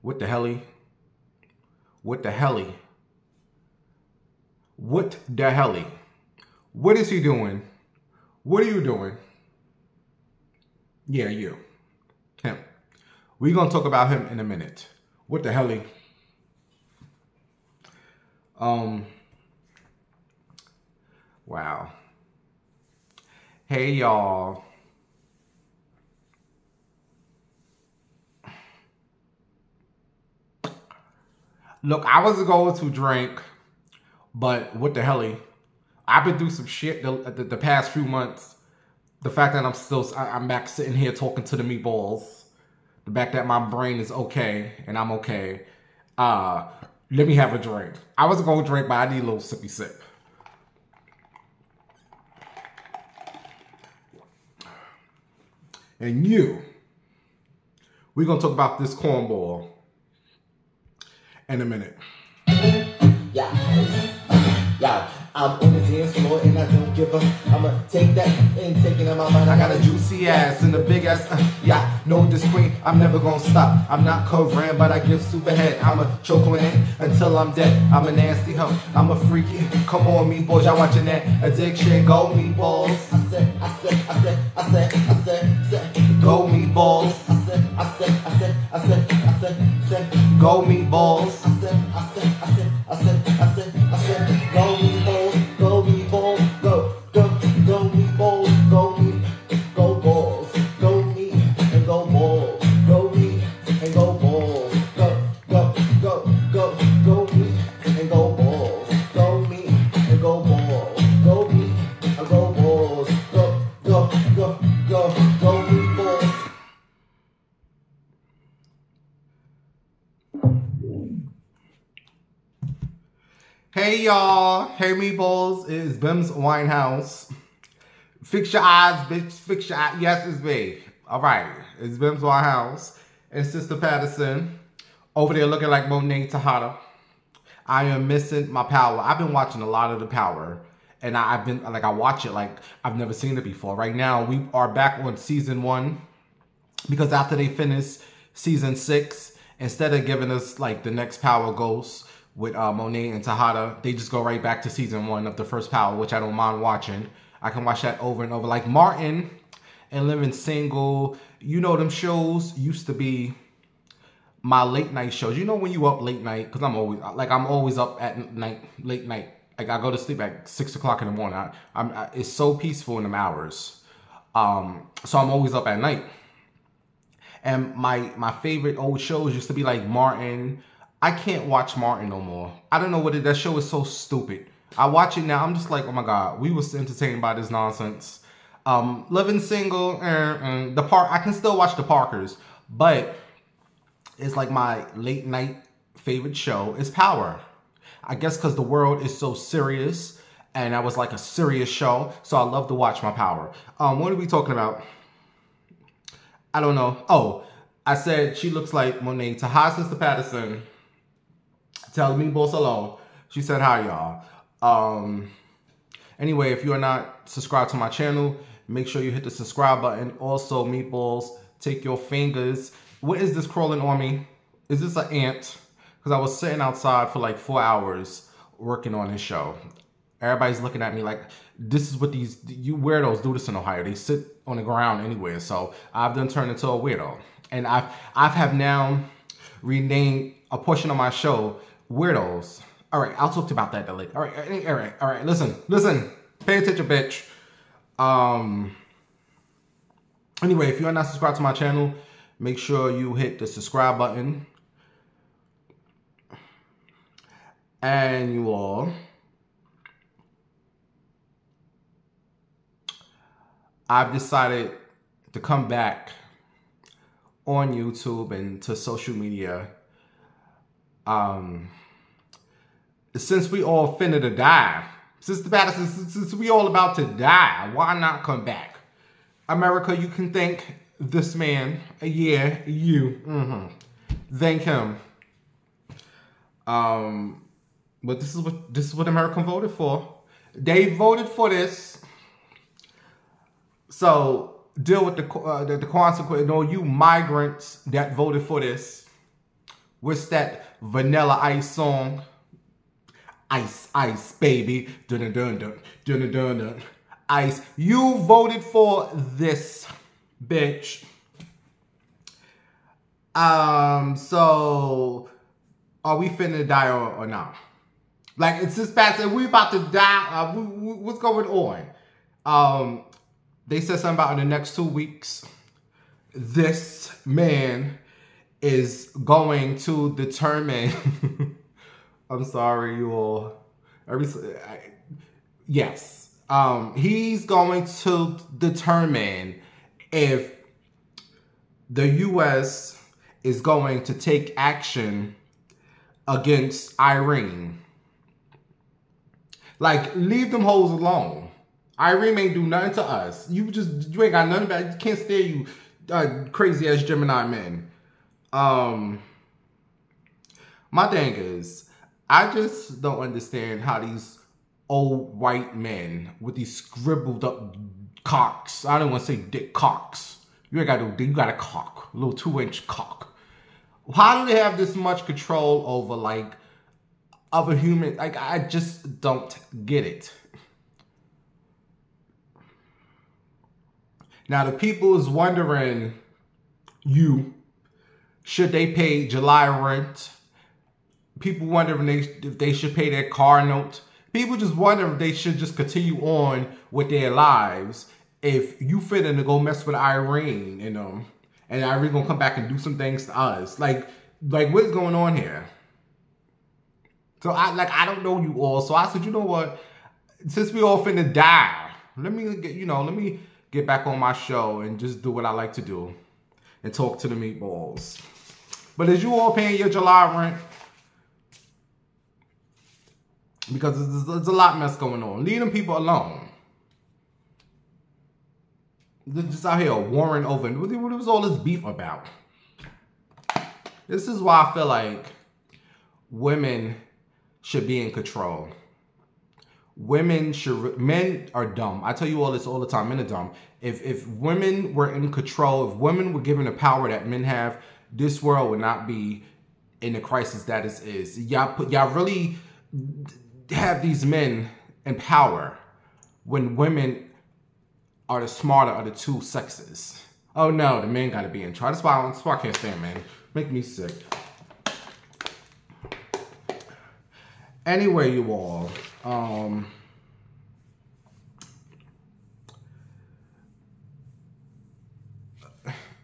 What the helly? What the helly? What the helly? What is he doing? What are you doing? Yeah, you. Him. We're going to talk about him in a minute. What the helly? Wow. Hey, y'all. Look, I was going to drink, but what the helly? I've been through some shit the past few months. The fact that I'm back sitting here talking to the meatballs. The fact that my brain is okay and I'm okay. Let me have a drink. I was going to drink, but I need a little sippy sip. And we're going to talk about this cornball in a minute. Yeah, I'm on the dance floor and I don't give up. I'ma take that and take it in my mind. I got a juicy ass and a big ass. Yeah, no discreet. I'm never gonna stop. I'm not covering, but I give super head. I'ma choke on it until I'm dead. I'm a nasty hoe. I'm a freaky. Come on, meatballs. Y'all watching that addiction? Go meatballs. I said. Go meatballs. I said. Go meatballs. I said. Go meatballs. Go meatballs. Go meatballs. Go balls. Go meat and go balls. Go meat and go balls. Go meat and go balls. Go meat and go balls. Go meat and go balls. Go meatballs. Hey y'all, hey meatballs, it's Bims Winehouse. Fix your eyes, bitch, fix your eyes. Yes, it's me. All right, it's Bims Winehouse and Sister Patterson over there looking like Monet Tejada. I am missing my power. I've been watching a lot of The Power, and I watch it like I've never seen it before. Right now, we are back on season 1 because after they finish season 6, instead of giving us like the next Power Ghost with Monet and Tejada, they just go right back to season 1 of the first Power, which I don't mind watching. I can watch that over and over. Like Martin and Living Single, you know, them shows used to be my late night shows. You know when you up late night, because I'm always up at night, late night. Like I go to sleep at 6 o'clock in the morning. It's so peaceful in them hours. So I'm always up at night. And my favorite old shows used to be like Martin. I can't watch Martin no more. I don't know what that show is so stupid. I watch it now. I'm just like, oh my God, we was entertained by this nonsense. Living Single, I can still watch The Parkers, but it's like my late night favorite show is Power. I guess because the world is so serious, and that was like a serious show, so I love to watch my Power. What are we talking about? I don't know. Oh, I said she looks like Monet. To hi, Sister Patterson. Tell me boss hello. She said hi, y'all. Anyway, if you are not subscribed to my channel, make sure you hit the subscribe button. Also, meatballs, take your fingers. What is this crawling on me? Is this an ant? Because I was sitting outside for like 4 hours working on this show. Everybody's looking at me like, this is what you weirdos do this in Ohio. They sit on the ground anywhere. So I've done turned into a weirdo. And I have now renamed a portion of my show Weirdos. All right, I'll talk about that later. All right. Listen. Pay attention, bitch. Anyway, if you are not subscribed to my channel, make sure you hit the subscribe button. And you all, I've decided to come back on YouTube and to social media. Since we all finna to die, since we all about to die, why not come back? America, you can thank this man. Yeah, you. Thank him. But this is what America voted for. They voted for this. So deal with the consequence. No, you migrants that voted for this. What's that Vanilla Ice song? Ice, ice, baby. Dun dun dun dun dun dun dun. Ice. You voted for this bitch. So are we finna die or not? Like, it's just bad. We about to die. What's going on? They said something about in the next 2 weeks, this man is going to determine. I'm sorry, you all. Yes. He's going to determine if the U.S. is going to take action against Iran. Like, leave them hoes alone. Iran ain't do nothing to us. You ain't got nothing about it. You can't stand you crazy ass Gemini men. My thing is, I just don't understand how these old white men with these scribbled up cocks. I don't want to say dick cocks. You ain't got no dick. You got a cock, a little 2-inch cock. How do they have this much control over like other human? Like, I just don't get it. Now the people is wondering, should they pay July rent? People wonder if they should pay their car note. People just wonder if they should just continue on with their lives. If you finna to go mess with Iran and Iran gonna come back and do some things to us, like what is going on here? So I don't know you all. So I said, you know what? Since we all finna die, let me get back on my show and just do what I like to do and talk to the meatballs. But is you all paying your July rent? Because there's a lot of mess going on. Leave them people alone. They're just out here warring over. What was all this beef about? This is why I feel like women should be in control. Men are dumb. I tell you all this all the time. Men are dumb. If women were in control, if women were given the power that men have, this world would not be in the crisis that it is. Y'all really have these men in power when women are the smarter of the two sexes. Oh no, the men gotta be in charge. That's why I can't stand men. Make me sick. Anyway, you all. Oh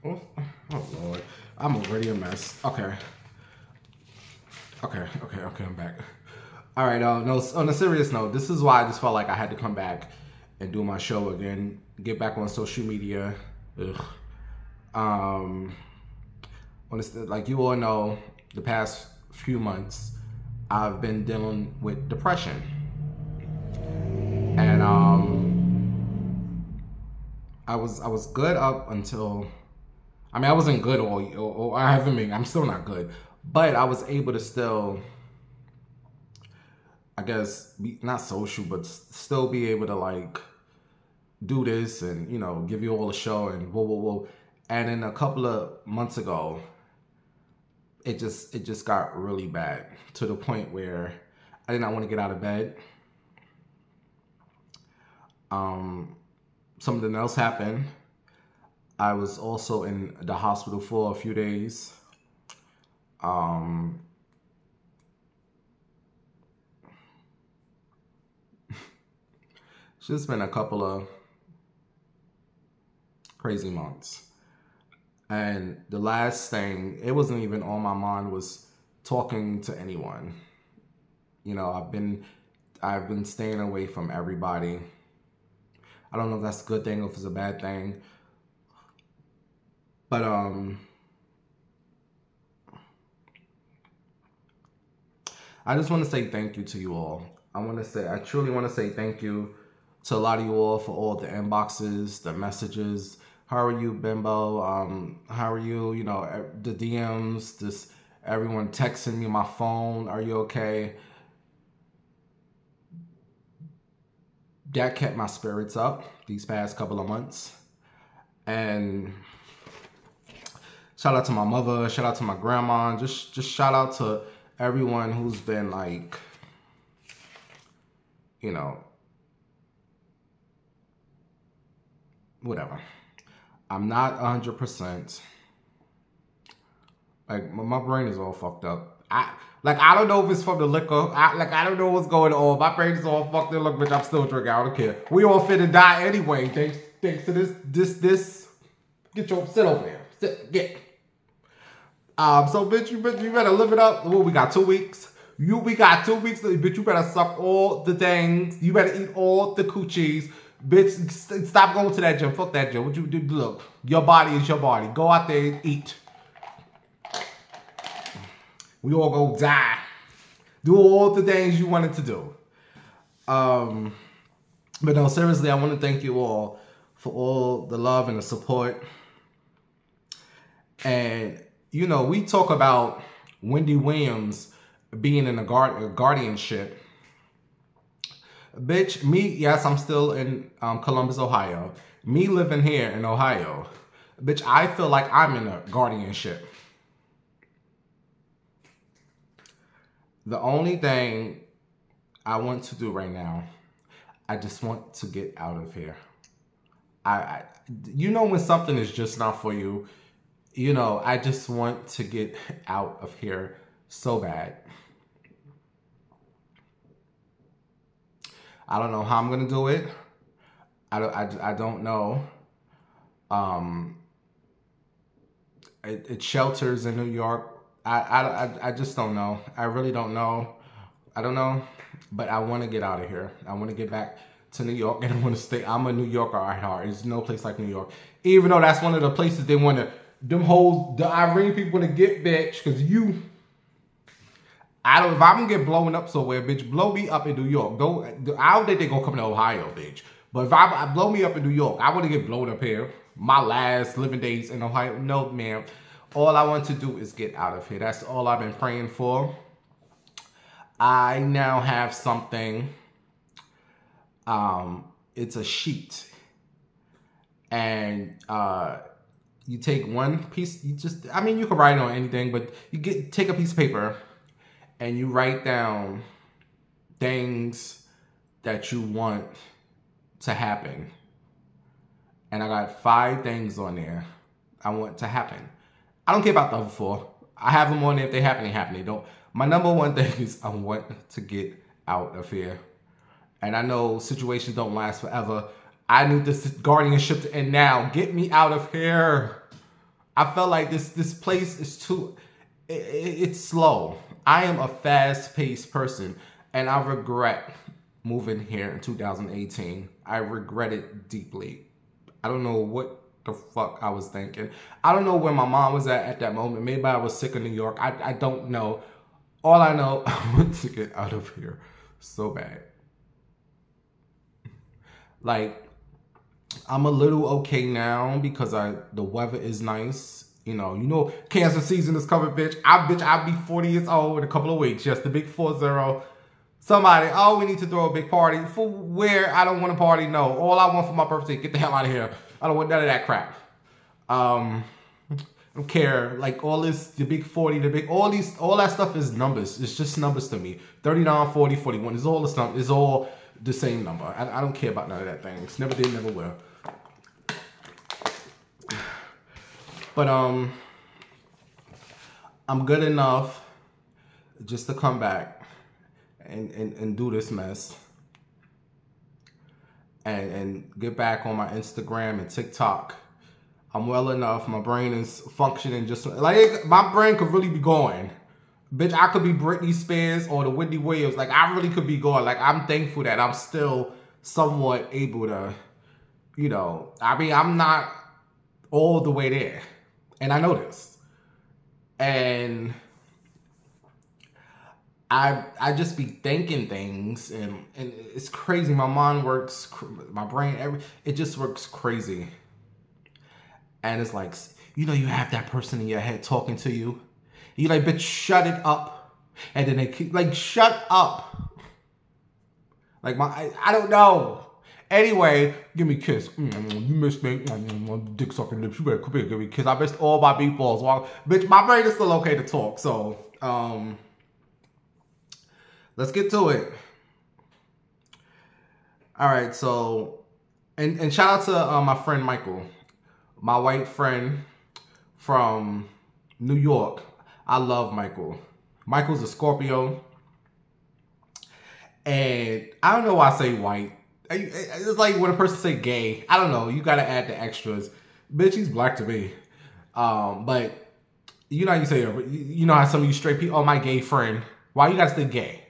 Lord. I'm already a mess. Okay, I'm back. All right, no, on a serious note, this is why I just felt like I had to come back and do my show again, get back on social media. Honestly, like you all know, the past few months, I've been dealing with depression. And I was good up until, I wasn't good or I haven't been, I'm still not good, but I was able to still, I guess, be not social, but still be able to like do this and, give you all a show and whoa. And then a couple of months ago, it just got really bad to the point where I did not want to get out of bed. Something else happened. I was also in the hospital for a few days. It's just been a couple of crazy months. And the last thing, it wasn't even on my mind, was talking to anyone. I've been staying away from everybody. I don't know if that's a good thing or if it's a bad thing. But I just want to say thank you to you all. I truly want to say thank you to a lot of you all for all the inboxes, the messages. How are you, Bimbo? How are you? The DMs, just everyone texting me my phone. Are you okay? That kept my spirits up these past couple of months. And Shout out to my mother. Shout out to my grandma. Just shout out to everyone who's been like, you know, whatever. I'm not 100%. Like, my brain is all fucked up. I don't know if it's from the liquor. I don't know what's going on. My brain is all fucked up. Look, bitch, I'm still drinking. I don't care. We all finna die anyway. Thanks to this. Get your, sit over there. Sit, get. So, bitch, you better live it up. Well, we got 2 weeks. We got 2 weeks. Bitch, you better suck all the things. You better eat all the coochies. Bitch, stop going to that gym. Fuck that gym. What you do? Look, your body is your body. Go out there and eat. We all go die. Do all the things you wanted to do. But no, seriously, I want to thank you all for all the love and the support. And, you know, we talk about Wendy Williams being in a guardianship. Bitch, yes, I'm still in Columbus, Ohio. Me living here in Ohio. Bitch, I feel like I'm in a guardianship. The only thing I want to do right now, I just want to get out of here. You know when something is just not for you, you know, I just want to get out of here so bad. I don't know how I'm gonna do it. I don't know. It shelters in New York. I just don't know. I really don't know. I don't know, but I want to get out of here. I want to get back to New York, and I want to stay. I'm a New Yorker at heart. There's no place like New York. Even though that's one of the places they want to, the Irene people want to get, bitch, because if I'm going to get blown up somewhere, bitch, blow me up in New York. I don't think they're going to come to Ohio, bitch. But if I blow me up in New York, I want to get blown up here. My last living days in Ohio. No, ma'am. All I want to do is get out of here. That's all I've been praying for. I now have something. It's a sheet. And you take one piece. You can write on anything, but take a piece of paper and you write down things that you want to happen. And I got 5 things on there I want to happen. I don't care about the other 4. I have them on there. If they happen, they happen. They don't. My number one thing is I want to get out of here. And I know situations don't last forever. I need this guardianship to end now. Get me out of here. I felt like this place is it's slow. I am a fast-paced person. And I regret moving here in 2018. I regret it deeply. I don't know what the fuck I was thinking. I don't know where my mom was at that moment. Maybe I was sick of New York. I don't know. All I know, I want to get out of here so bad. Like, I'm a little okay now because the weather is nice. You know, cancer season is coming, bitch. I'll be 40 years old in a couple of weeks. Yes, the big 40. Somebody, we need to throw a big party. For where? I don't want to party. No. All I want for my birthday, get the hell out of here. I don't want none of that crap. I don't care. Like all this, the big 40, all that stuff is numbers. It's just numbers to me. 39, 40, 41. It's all the stuff. It's all the same number. I don't care about none of that things. Never did, never will. But I'm good enough just to come back and do this mess. And get back on my Instagram and TikTok. I'm well enough. My brain is functioning just like my brain could really be going. Bitch, I could be Britney Spears or the Wendy Williams. Like I really could be going. Like I'm thankful that I'm still somewhat able to, I'm not all the way there. And I know this. And I just be thinking things and it's crazy. My mind works, my brain, it just works crazy. And it's like, you have that person in your head talking to you. You like, bitch, shut it up. And then they keep like, shut up. Like I don't know. Anyway, give me a kiss. You miss me. Dick sucking lips. You better come here, give me a kiss. I missed all my meatballs. Well, bitch, my brain is still okay to talk. So, let's get to it. All right, so, and shout out to my friend Michael, my white friend from New York. I love Michael. Michael's a Scorpio. And I don't know why I say white. It's like when a person say gay. I don't know. You got to add the extras. Bitch, he's black to me. But you know how you say, you know how some of you straight people, oh, my gay friend. Why you got to say gay?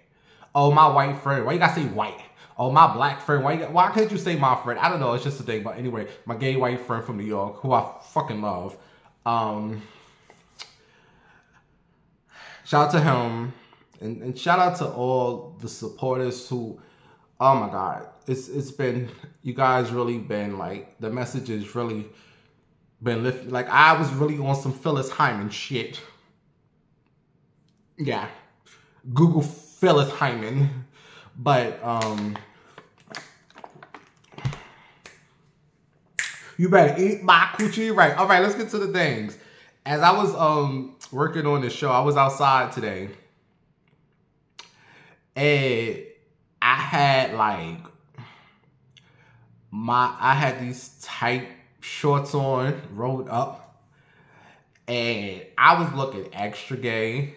Oh, my white friend. Why you got to say white? Oh, my black friend. Why can't you say my friend? I don't know. It's just a thing. But anyway, my gay white friend from New York, who I fucking love. Shout out to him. And shout out to all the supporters who, oh my God, it's been, you guys really been like, the message has really been lifted. Like I was really on some Phyllis Hyman shit. Yeah. Google Phyllis Hyman. But, you better eat my coochie right. All right, let's get to the things. As I was working on this show, I was outside today. And I had like I had these tight shorts on, rolled up, and I was looking extra gay,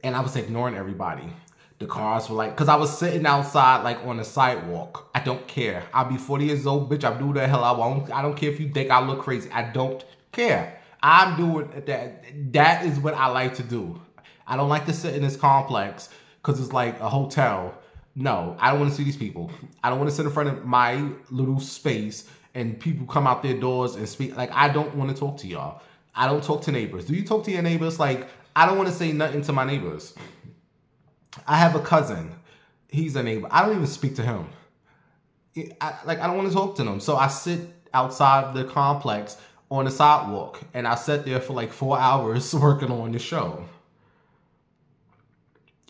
and I was ignoring everybody. The cars were like, cause I was sitting outside like on the sidewalk. I don't care. I'll be 40 years old, bitch. I'll do the hell I want. I don't care if you think I look crazy. I don't care. I'm doing that. That is what I like to do. I don't like to sit in this complex because it's like a hotel. No, I don't want to see these people. I don't want to sit in front of my little space and people come out their doors and speak. Like, I don't want to talk to y'all. I don't talk to neighbors. Do you talk to your neighbors? Like, I don't want to say nothing to my neighbors. I have a cousin. He's a neighbor. I don't even speak to him. I don't want to talk to them. So I sit outside the complex on the sidewalk and I sat there for like 4 hours working on the show.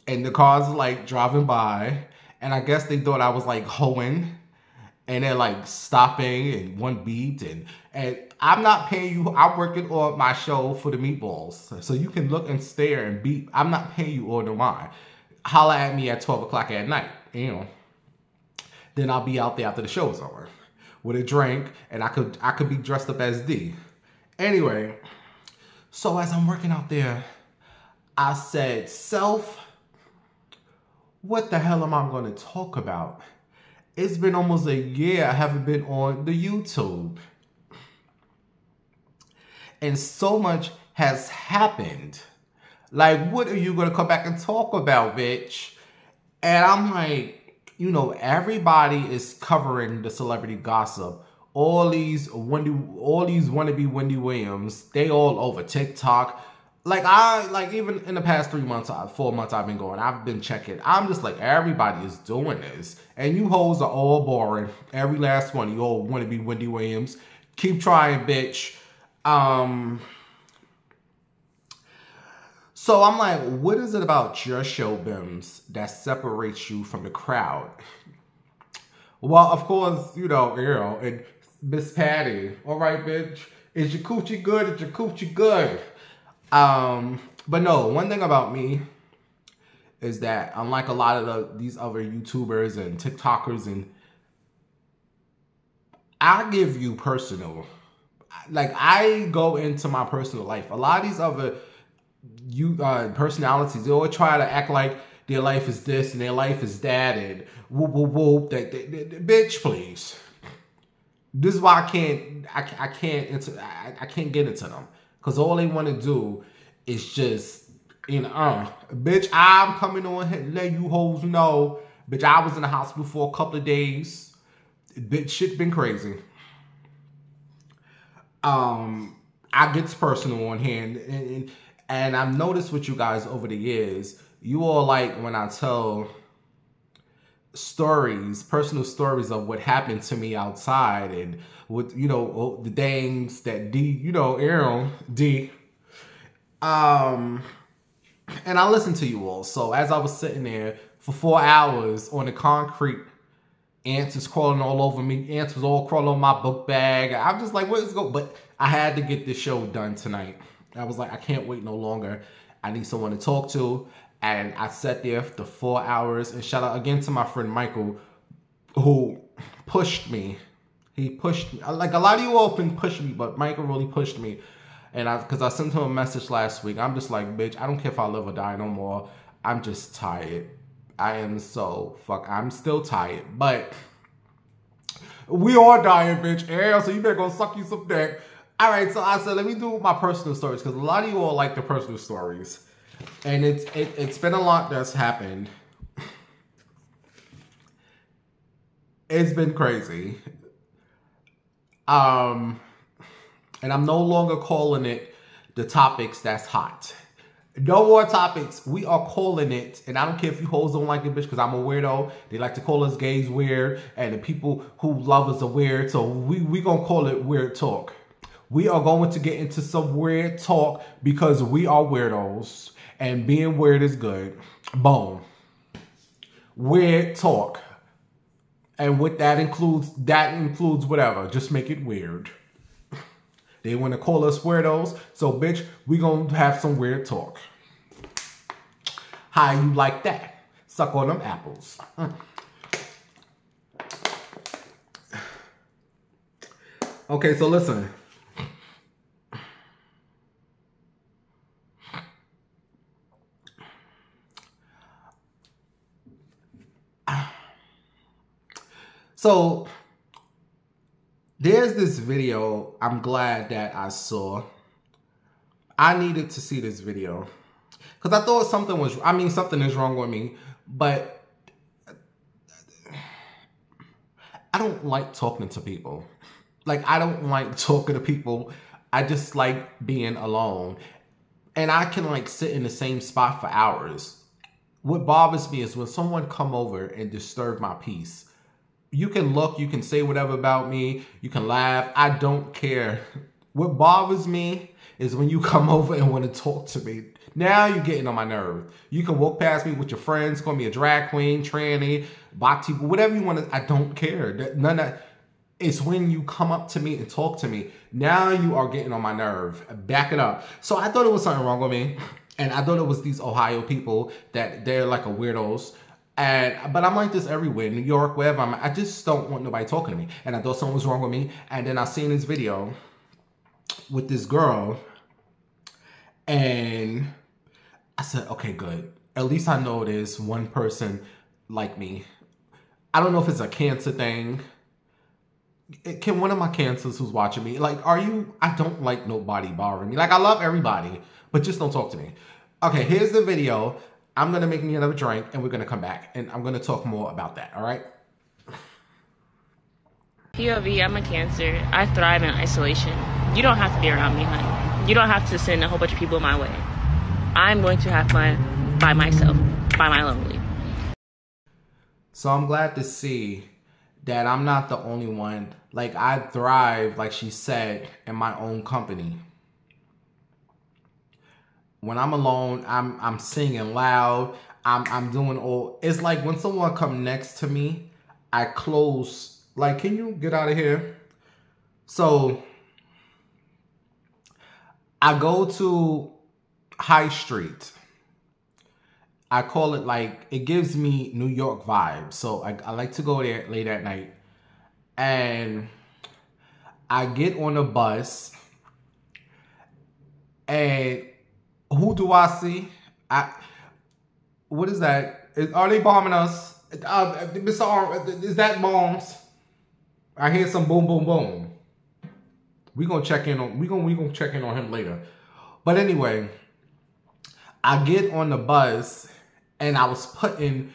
And the cars like driving by, and I guess they thought I was like hoeing, and they're like stopping and one beat, and I'm not paying you. I'm working on my show for the meatballs, so you can look and stare and beat. I'm not paying you or no mind. Holla at me at 12 o'clock at night, you know. Then I'll be out there after the show is over with a drink, and I could be dressed up as D. Anyway, so as I'm working out there, I said, self, what the hell am I going to talk about? It's been almost a year I haven't been on the YouTube. And so much has happened. Like, what are you going to come back and talk about, bitch? And I'm like, you know, everybody is covering the celebrity gossip. All these wannabe Wendy Williams, they all over TikTok. Like even in the past 4 months I've been going, I've been checking. I'm just like, everybody is doing this. And you hoes are all boring. Every last one of you all want to be Wendy Williams. Keep trying, bitch. So I'm like, what is it about your show, Bims, that separates you from the crowd? Well, of course, you know, and Miss Patty. All right, bitch. Is your coochie good? Is your coochie good? But no, one thing about me is that unlike a lot of these other YouTubers and TikTokers, and I give you personal, like I go into my personal life. A lot of these other personalities, they always try to act like their life is this and their life is that, and whoop whoop whoop. Bitch, please. This is why I can't get into them. Because all they want to do is just, you know, bitch, I'm coming on here to let you hoes know. Bitch, I was in the hospital for a couple of days. Bitch, shit been crazy. I get personal on here. And I've noticed with you guys over the years, you all like when I tell stories, personal stories of what happened to me outside and with, you know, the things that D, you know, Aaron, D. And I listened to you all. So as I was sitting there for 4 hours on the concrete ants is crawling all over me. Ants was all crawling on my book bag. I'm just like, what is going? But I had to get this show done tonight. I was like, I can't wait no longer. I need someone to talk to. And I sat there for the 4 hours. And shout out again to my friend Michael, who pushed me. He pushed me. Like, a lot of you all been pushing me, but Michael really pushed me. And because I sent him a message last week. I'm just like, bitch, I don't care if I live or die no more. I'm just tired. I am so I'm still tired. But we all dying, bitch. Yeah, so you better go suck you some dick. All right, so I said, let me do my personal stories, because a lot of you all like the personal stories. And it's been a lot that's happened. It's been crazy. And I'm no longer calling it the topics that's hot. No more topics. We are calling it, and I don't care if you hoes don't like it, bitch, because I'm a weirdo. They like to call us gays weird, and the people who love us are weird. So we gonna call it weird talk. We are going to get into some weird talk because we are weirdos, and being weird is good. Boom. Weird talk. And what that includes whatever. Just make it weird. They want to call us weirdos. So, bitch, we going to have some weird talk. How you like that? Suck on them apples. Okay, so listen. So, there's this video I'm glad that I saw. I needed to see this video. Because I thought something is wrong with me. But I don't like talking to people. Like, I don't like talking to people. I just like being alone. And I can, like, sit in the same spot for hours. What bothers me is when someone come over and disturb my peace. You can look, you can say whatever about me, you can laugh, I don't care. What bothers me is when you come over and want to talk to me. Now you're getting on my nerve. You can walk past me with your friends, call me a drag queen, tranny, bhakti, whatever you want to, I don't care. None of that. It's when you come up to me and talk to me. Now you are getting on my nerve. Back it up. So I thought there was something wrong with me. And I thought it was these Ohio people that they're like a weirdos. But I'm like this everywhere, New York, wherever I'm at. I just don't want nobody talking to me. And I thought something was wrong with me. And then I seen this video with this girl. And I said, okay, good. At least I know there's one person like me. I don't know if it's a cancer thing. Can one of my cancers who's watching me, like, I don't like nobody bothering me. Like, I love everybody, but just don't talk to me. Okay, here's the video. I'm going to make me another drink, and we're going to come back, and I'm going to talk more about that, all right? POV, I'm a Cancer. I thrive in isolation. You don't have to be around me, honey. You don't have to send a whole bunch of people my way. I'm going to have fun by myself, by my lonely. So I'm glad to see that I'm not the only one. Like, I thrive, like she said, in my own company. When I'm alone, I'm singing loud. I'm doing all. It's like when someone come next to me, I close. Like, can you get out of here? So I go to High Street. I call it, like, it gives me New York vibes. So I like to go there late at night. And I get on a bus. And who do I see? What is that? Are they bombing us? Mr. Arm, is that bombs? I hear some boom, boom, boom. We gonna check in on him later. But anyway, I get on the bus and I was putting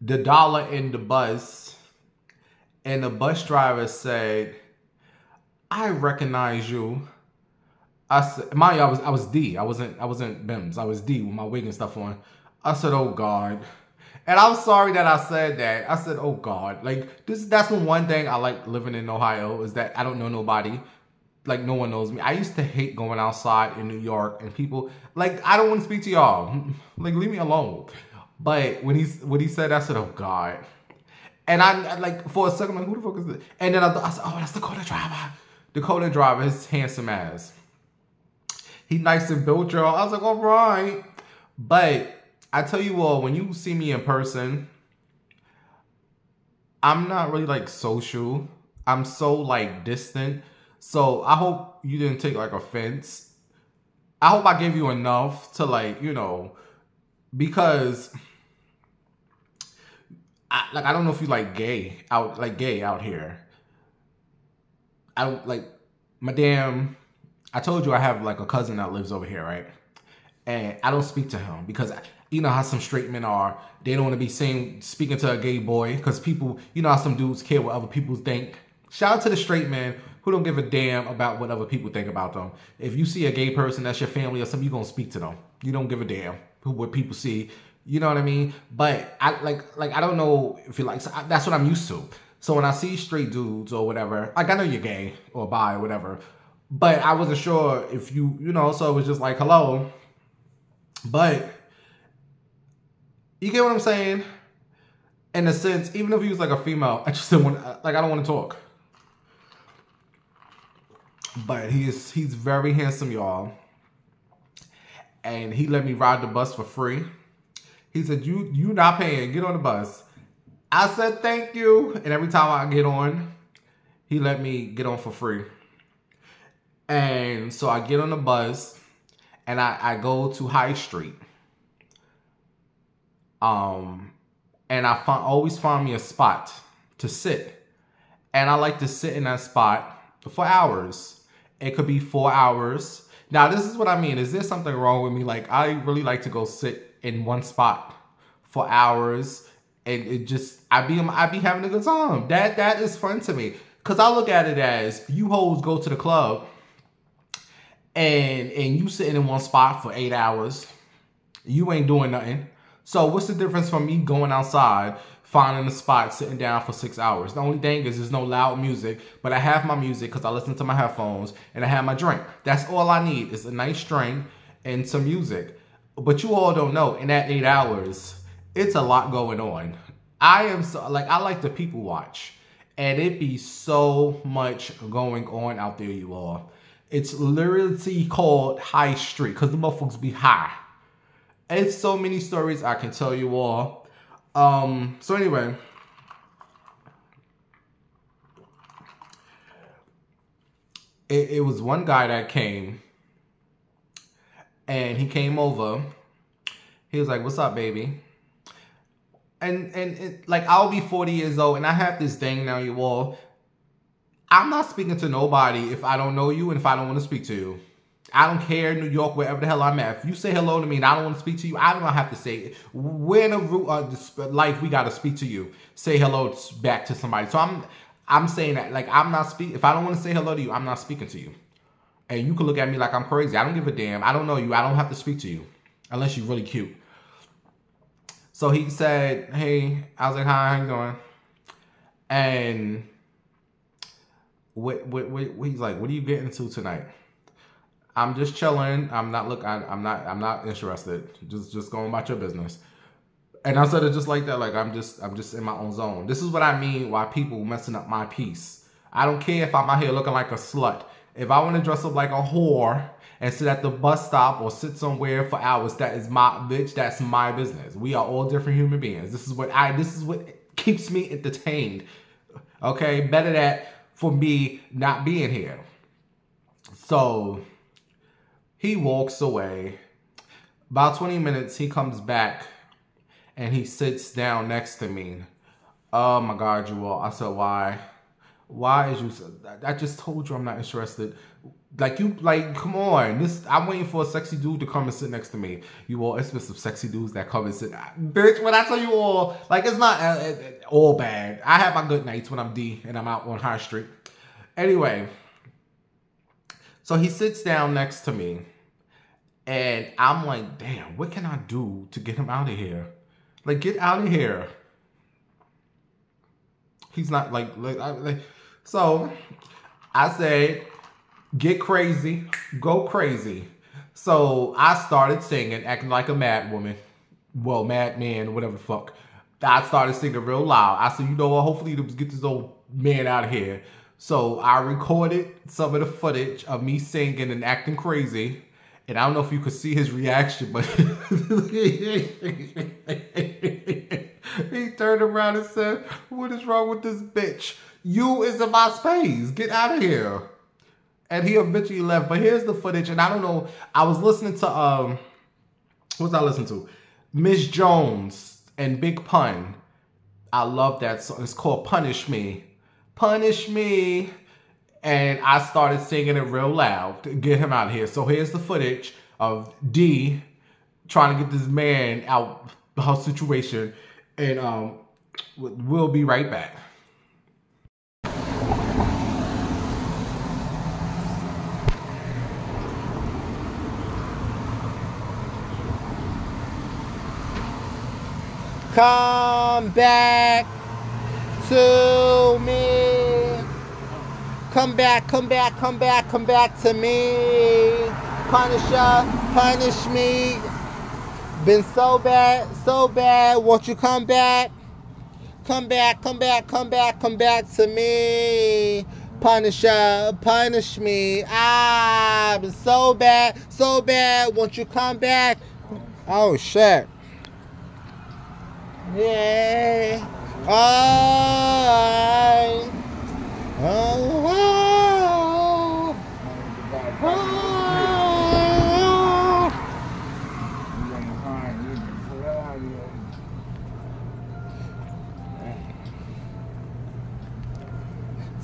the dollar in the bus, and the bus driver said, "I recognize you." I said, mind you, I was D. I wasn't Bims. I was D with my wig and stuff on. I said, "Oh God." And I'm sorry that I said that. I said, "Oh God." Like, that's one thing I like living in Ohio, is that I don't know nobody. Like, no one knows me. I used to hate going outside in New York and people, like, I don't want to speak to y'all. Like, leave me alone. But when he said, I said, "Oh God." And I like, for a second, I'm like, who the fuck is this? And then I said, oh, that's Dakota Driver. Dakota Driver, his handsome ass. He nice and built, y'all. I was like, all right. But I tell you all, when you see me in person, I'm not really like social. I'm so like distant. So I hope you didn't take like offense. I hope I gave you enough to like, you know, because I don't know if you like gay out here. I told you I have like a cousin that lives over here, right? And I don't speak to him because you know how some straight men are. They don't want to be speaking to a gay boy because people, you know how some dudes care what other people think. Shout out to the straight men who don't give a damn about what other people think about them. If you see a gay person that's your family or something, you're going to speak to them. You don't give a damn what people see. You know what I mean? But I I don't know if you like, so that's what I'm used to. So when I see straight dudes or whatever, like I know you're gay or bi or whatever, but I wasn't sure if you know, so it was just like, hello. But you get what I'm saying? In a sense, even if he was like a female, I just didn't want, like I don't want to talk. But he's very handsome, y'all. And he let me ride the bus for free. He said, you not paying, get on the bus. I said, thank you. And every time I get on, he let me get on for free. And so I get on the bus and I go to High Street. And I always find me a spot to sit. And I like to sit in that spot for hours. It could be 4 hours. Now, this is what I mean. Is there something wrong with me? Like, I really like to go sit in one spot for hours, and it just I be having a good time. That is fun to me, cause I look at it as you hoes go to the club and you sitting in one spot for 8 hours, you ain't doing nothing. So what's the difference from me going outside, finding a spot, sitting down for 6 hours? The only thing is there's no loud music, but I have my music because I listen to my headphones and I have my drink. That's all I need is a nice drink and some music. But you all don't know, in that 8 hours, it's a lot going on. I like to people watch. And it be so much going on out there, you all. It's literally called High Street, because the motherfuckers be high. It's so many stories I can tell you all. So anyway. It was one guy that came. And he came over. He was like, what's up, baby? And like, I'll be 40 years old, and I have this thing now, you all. I'm not speaking to nobody if I don't know you and if I don't want to speak to you. I don't care, New York, wherever the hell I'm at. If you say hello to me and I don't want to speak to you, I don't have to say it. We're in a root of life, we got to speak to you. Say hello back to somebody. So I'm saying that, like, I'm not speaking. If I don't want to say hello to you, I'm not speaking to you. And you can look at me like I'm crazy. I don't give a damn. I don't know you. I don't have to speak to you. Unless you're really cute. So he said, hey, I was like, hi, how you doing? And he's like, what are you getting to tonight? I'm just chilling. I'm not interested. Just going about your business. And I said it just like that. Like, I'm just in my own zone. This is what I mean why people messing up my peace. I don't care if I'm out here looking like a slut. If I want to dress up like a whore and sit at the bus stop or sit somewhere for hours, that is my bitch. That's my business. We are all different human beings. This is what keeps me entertained. Okay, better that for me not being here. So he walks away. About 20 minutes, he comes back and he sits down next to me. Oh my God, you all. I said, why? Why is you? I just told you I'm not interested. Like, you, like, come on. I'm waiting for a sexy dude to come and sit next to me. You all, it's been some sexy dudes that come and sit. Bitch, when I tell you all, like, it's not all bad. I have my good nights when I'm D and I'm out on High Street. Anyway, so he sits down next to me. And I'm like, damn, what can I do to get him out of here? Like, get out of here. He's not like so I said, get crazy, go crazy. So I started singing, acting like a mad woman. Well, mad man, whatever the fuck. I started singing real loud. I said, you know what? Hopefully, let's get this old man out of here. So I recorded some of the footage of me singing and acting crazy. And I don't know if you could see his reaction, but he turned around and said, what is wrong with this bitch? You is in my space. Get out of here. And he eventually left. But here's the footage. And I don't know. I was listening to, what was I listening to? Miss Jones and Big Pun. I love that song. It's called Punish Me. Punish Me. And I started singing it real loud to get him out of here. So here's the footage of D trying to get this man out of her situation. And we'll be right back. Come back to me. Come back, come back, come back, come back to me. Punisher, punish me. Been so bad, won't you come back? Come back, come back, come back, come back to me. Punisher, punish me. Ah, been so bad, won't you come back? Oh, shit. Yeah. Oh.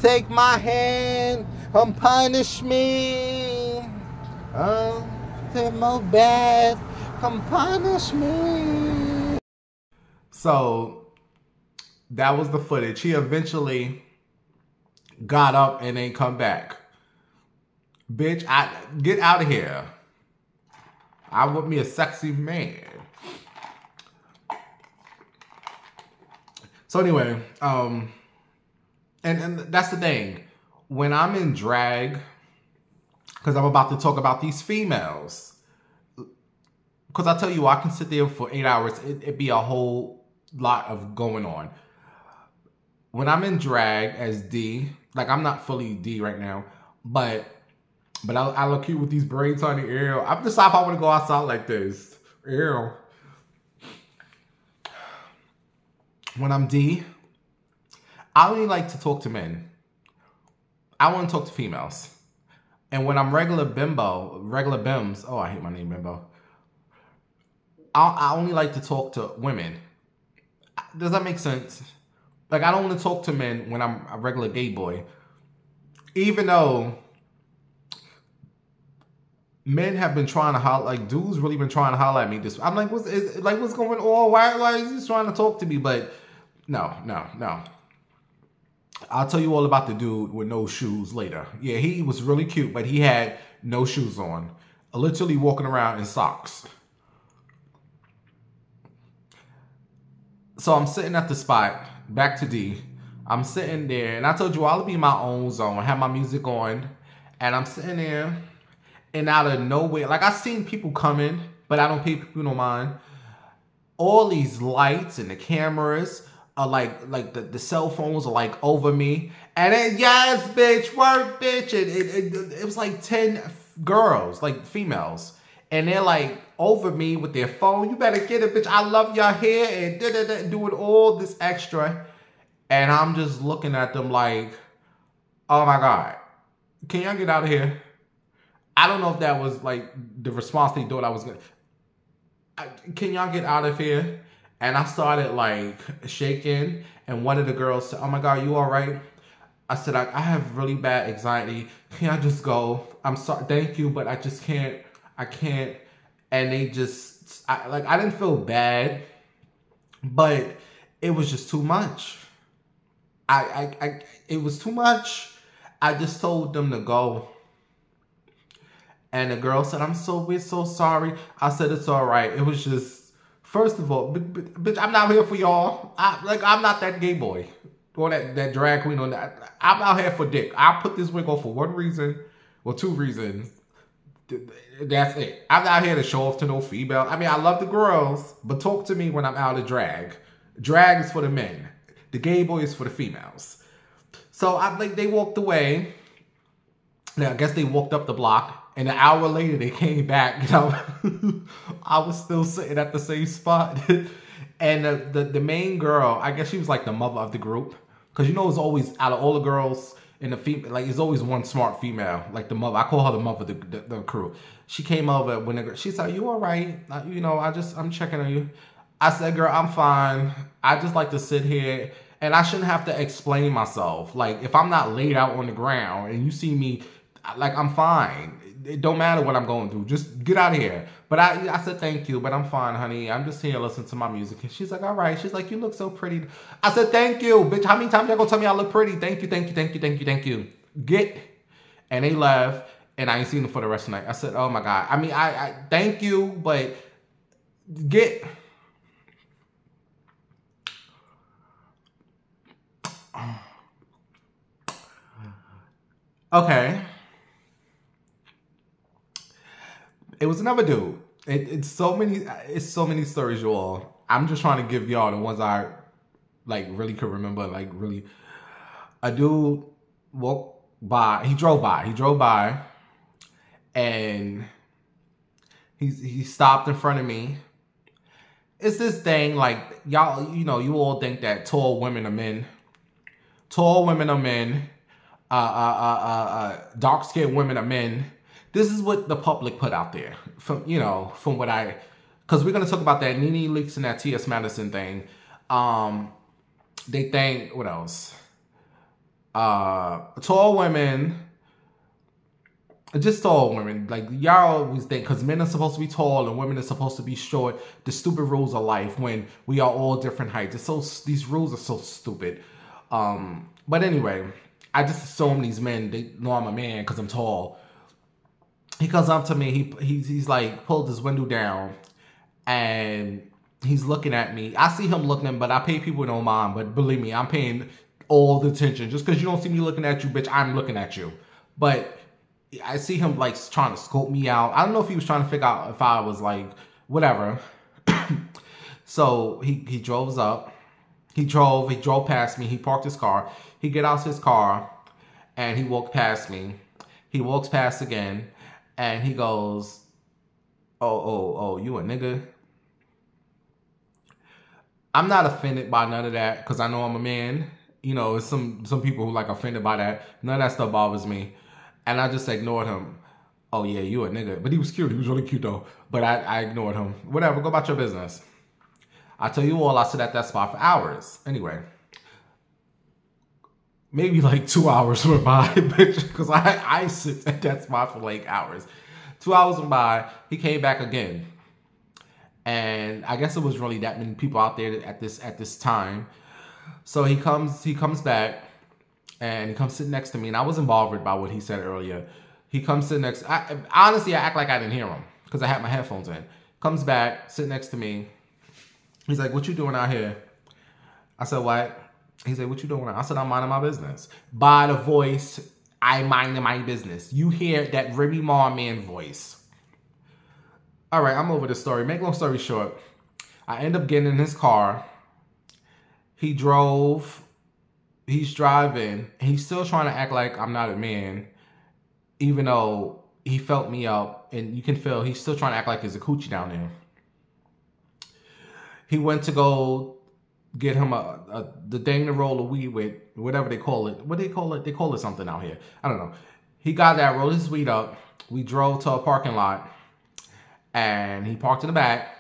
Take my hand and punish me. Take my bad, come punish me. So that was the footage. He eventually got up and ain't come back. Bitch, get out of here. I want me a sexy man. So anyway, and that's the thing. When I'm in drag, because I'm about to talk about these females, because I tell you, I can sit there for 8 hours. It'd be a whole lot of going on. When I'm in drag as D, like I'm not fully D right now, but I look cute with these braids on the ear. I've decided if I want to go outside like this. Ew. When I'm D, I only like to talk to men. I want to talk to females. And when I'm regular bims, oh, I hate my name bimbo. I only like to talk to women. Does that make sense? Like, I don't want to talk to men when I'm a regular gay boy. Even though men have been trying to holler, like, dudes really been trying to holler at me. I'm like, what's going on? Why is he trying to talk to me? But no. I'll tell you all about the dude with no shoes later. Yeah, he was really cute, but he had no shoes on. Literally walking around in socks. So I'm sitting at the spot, back to D. I'm sitting there, and I told you I'll be in my own zone. I have my music on, and I'm sitting there, and out of nowhere, like I seen people coming, but I don't pay people no mind. All these lights and the cameras are like the cell phones are like over me, and then yes, bitch, work, bitch, and it was like 10 girls, like females. And they're like over me with their phone. You better get it, bitch. I love your hair and doing all this extra. And I'm just looking at them like, oh my God, can y'all get out of here? I don't know if that was like the response they thought I was gonna. Can y'all get out of here? And I started like shaking. And one of the girls said, oh my God, you all right? I said, I have really bad anxiety. Can I just go? I'm sorry, thank you, but I just can't. I can't. And they just, I didn't feel bad, but it was just too much. It was too much. I just told them to go. And the girl said, we're so sorry. I said, it's all right. It was just, first of all, bitch, I'm not here for y'all. I'm not that gay boy or that drag queen on that. I'm out here for dick. I put this wig on for one reason, or two reasons. That's it. I'm not here to show off to no female. I mean, I love the girls, but talk to me when I'm out of drag. Drag is for the men. The gay boy is for the females. So they walked away. Now, I guess they walked up the block, and an hour later they came back. You know, I was still sitting at the same spot. And the main girl, I guess she was like the mother of the group. Because you know, it's always, out of all the girls in the female, like, it's always one smart female, like the mother. I call her the mother of the crew. She came over when she said, "You all right? You know, I'm checking on you." I said, "Girl, I'm fine. I just like to sit here, and I shouldn't have to explain myself. Like, if I'm not laid out on the ground and you see me, like, I'm fine. It don't matter what I'm going through. Just get out of here." But I said, "Thank you, but I'm fine, honey. I'm just here listening to my music." And she's like, "All right." She's like, "You look so pretty." I said, "Thank you, bitch. How many times y'all gonna tell me I look pretty? Thank you, thank you, thank you, thank you, thank you." Get. And they left, and I ain't seen them for the rest of the night. I said, "Oh my God." I mean, I thank you, but get. Okay. It was another dude. It's so many stories, y'all. I'm just trying to give y'all the ones I like really could remember. Like, really, a dude drove by, and he stopped in front of me. It's this thing, like, y'all, you know, you all think that tall women are men. Tall women are men. Dark-skinned women are men. This is what the public put out there, from what because we're gonna talk about that Nene Leakes and that T.S. Madison thing. They think, what else? Tall women, just tall women. Like, y'all always think, because men are supposed to be tall and women are supposed to be short. The stupid rules of life when we are all different heights. These rules are so stupid. But anyway, I just assume these men, they know I'm a man because I'm tall. He comes up to me, he's like, pulled his window down, and he's looking at me. I see him looking, but I pay people no mind, but believe me, I'm paying all the attention. Just because you don't see me looking at you, bitch, I'm looking at you. But I see him, like, trying to scope me out. I don't know if he was trying to figure out if I was, like, whatever. So he drove up. He drove past me. He parked his car. He get out his car, and he walked past me. He walks past again. And he goes, oh, you a nigga? I'm not offended by none of that because I know I'm a man. You know, it's some people who like offended by that. None of that stuff bothers me. And I just ignored him. "Oh yeah, you a nigga." But he was cute. He was really cute though. But I ignored him. Whatever, go about your business. I tell you all, I sit at that spot for hours. Anyway. Maybe like 2 hours went by, bitch, because I sit at that spot for like hours. 2 hours went by, he came back again. And I guess it was really that many people out there at this time. So he comes back, and he comes sit next to me, and I wasn't bothered by what he said earlier. He comes sit next, honestly, I act like I didn't hear him, because I had my headphones in. Comes back, sit next to me. He's like, "What you doing out here?" I said, "What?" He said, "What you doing?" I said, "I'm minding my business." By the voice, I minding my business. You hear that Remy Ma man voice. All right, I'm over the story. Make long story short, I end up getting in his car. He's driving. He's still trying to act like I'm not a man, even though he felt me up, and you can feel he's still trying to act like there's a coochie down there. He went to go get him the thing to roll the weed with, whatever they call it. What do they call it? They call it something out here. I don't know. He got that, rolled his weed up. We drove to a parking lot, and he parked in the back,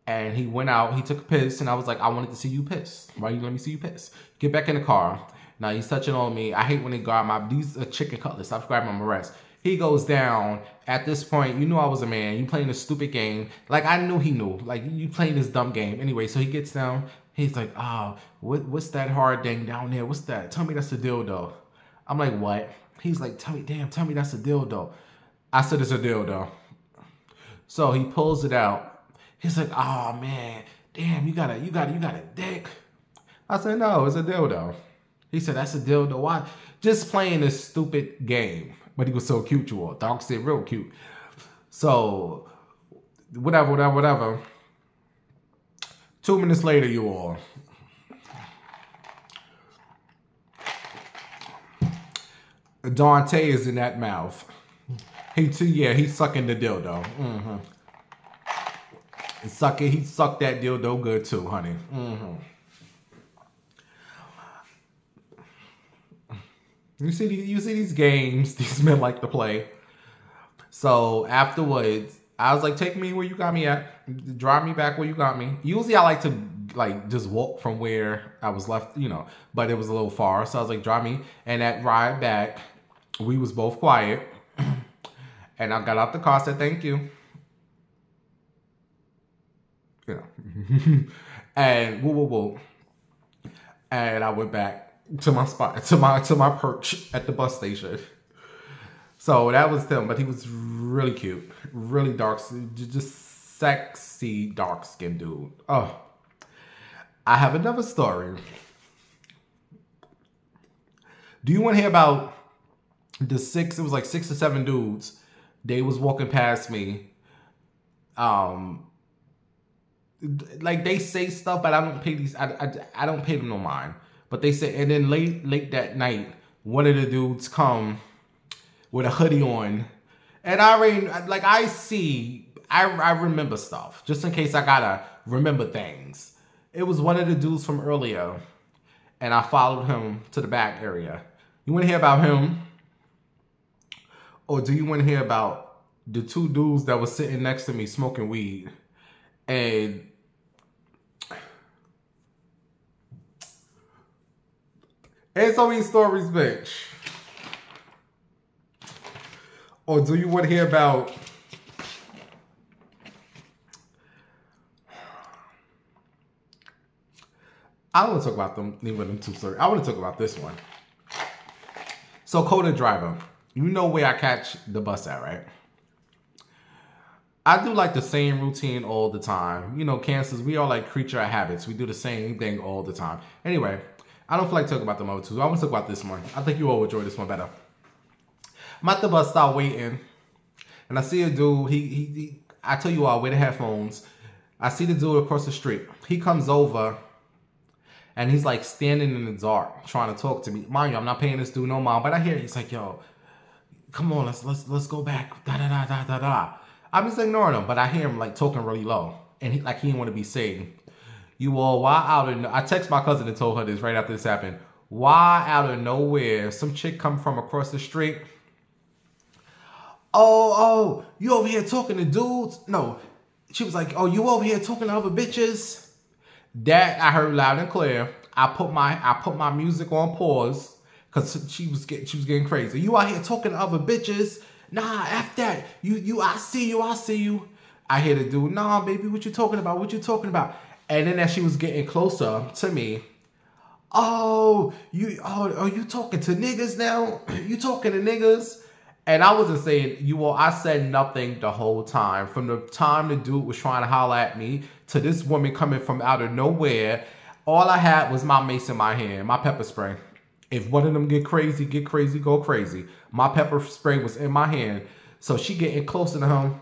and he went out. He took a piss, and I was like, "I wanted to see you piss. Why you let me see you piss?" Get back in the car. Now he's touching on me. I hate when they grab these are chicken cutlets. Stop grabbing my breast. He goes down. At this point, you knew I was a man. You playing this stupid game. Like, I knew he knew. Like, you playing this dumb game. Anyway, so he gets down. He's like, "Oh, what's that hard thing down there? What's that? Tell me that's a dildo." I'm like, "What?" He's like, tell me that's a dildo." I said, "It's a dildo." So he pulls it out. He's like, "Oh man, damn, you got a dick." I said, "No, it's a dildo." He said, "That's a dildo." Why? Just playing this stupid game. But he was so cute, you all. Dog said real cute. So, whatever. 2 minutes later, you all. Dante is in that mouth. He's sucking the dildo. He sucked that dildo good too, honey. You see these games these men like to play. So afterwards, I was like, take me where you got me at. Drive me back where you got me. Usually I like to just walk from where I was left, but it was a little far. So I was like, drive me. And that ride back, we was both quiet. And I got out the car, said, thank you. And woo. And I went back to my spot, to my perch at the bus station. So that was him, but he was really cute, really dark, just sexy dark-skinned dude. Oh, I have another story. Do you want to hear about the 6? It was like 6 or 7 dudes. They was walking past me. Like they say stuff, but I don't pay these. I don't pay them no mind. But they say, and then late that night, one of the dudes come with a hoodie on, and I remember stuff just in case I gotta remember things. It was one of the dudes from earlier, and I followed him to the back area. You want to hear about him, or do you want to hear about the 2 dudes that was sitting next to me smoking weed? And ain't so many stories, bitch. Or do you want to hear about I don't want to talk about them, neither of them 2 stories. I want to talk about this one. So, Coda driver, you know where I catch the bus at, right? I do like the same routine all the time. Cancers, we are like creature of habits. We do the same thing all the time. Anyway, I don't feel like talking about them other 2. So I want to talk about this one. I think you all will enjoy this one better. I'm at the bus stop waiting, and I see a dude. I tell you all, wear the headphones. I see the dude across the street. He comes over, and he's like standing in the dark trying to talk to me. Mind you, I'm not paying this dude no mind, but I hear he's like, "Yo, come on, let's go back." Da da da da da da. I'm just ignoring him, but I hear him like talking really low, and he didn't want to be seen. You all, I text my cousin and told her this right after this happened. Why out of nowhere, some chick come from across the street. Oh, you over here talking to dudes? No, she was like, oh, you over here talking to other bitches? That I heard loud and clear. I put my music on pause because she was getting crazy. You out here talking to other bitches? Nah, F that. I see you. I hear the dude, nah, baby, what you talking about? And then as she was getting closer to me, you talking to niggas now? You talking to niggas? And I wasn't saying I said nothing the whole time. From the time the dude was trying to holler at me to this woman coming from out of nowhere, all I had was my mace in my hand, my pepper spray. If one of them get crazy, go crazy. My pepper spray was in my hand. So she getting closer to him.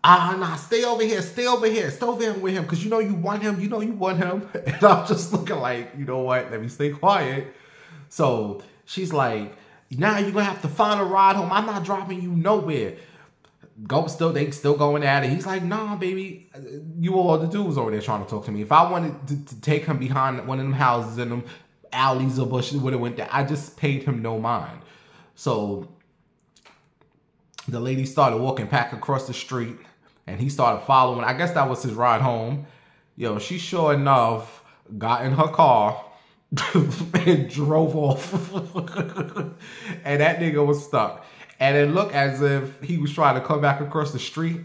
Nah, stay over here with him, because you want him, And I'm just looking like, you know what, let me stay quiet. So she's like, now you're gonna have to find a ride home. I'm not dropping you nowhere. They still going at it. He's like, nah, baby, the dude was over there trying to talk to me. If I wanted to take him behind one of them houses in them alleys or bushes, would have went there. I just paid him no mind. So the lady started walking back across the street, and he started following. I guess that was his ride home. She sure enough got in her car and drove off. And that nigga was stuck. And it looked as if he was trying to come back across the street,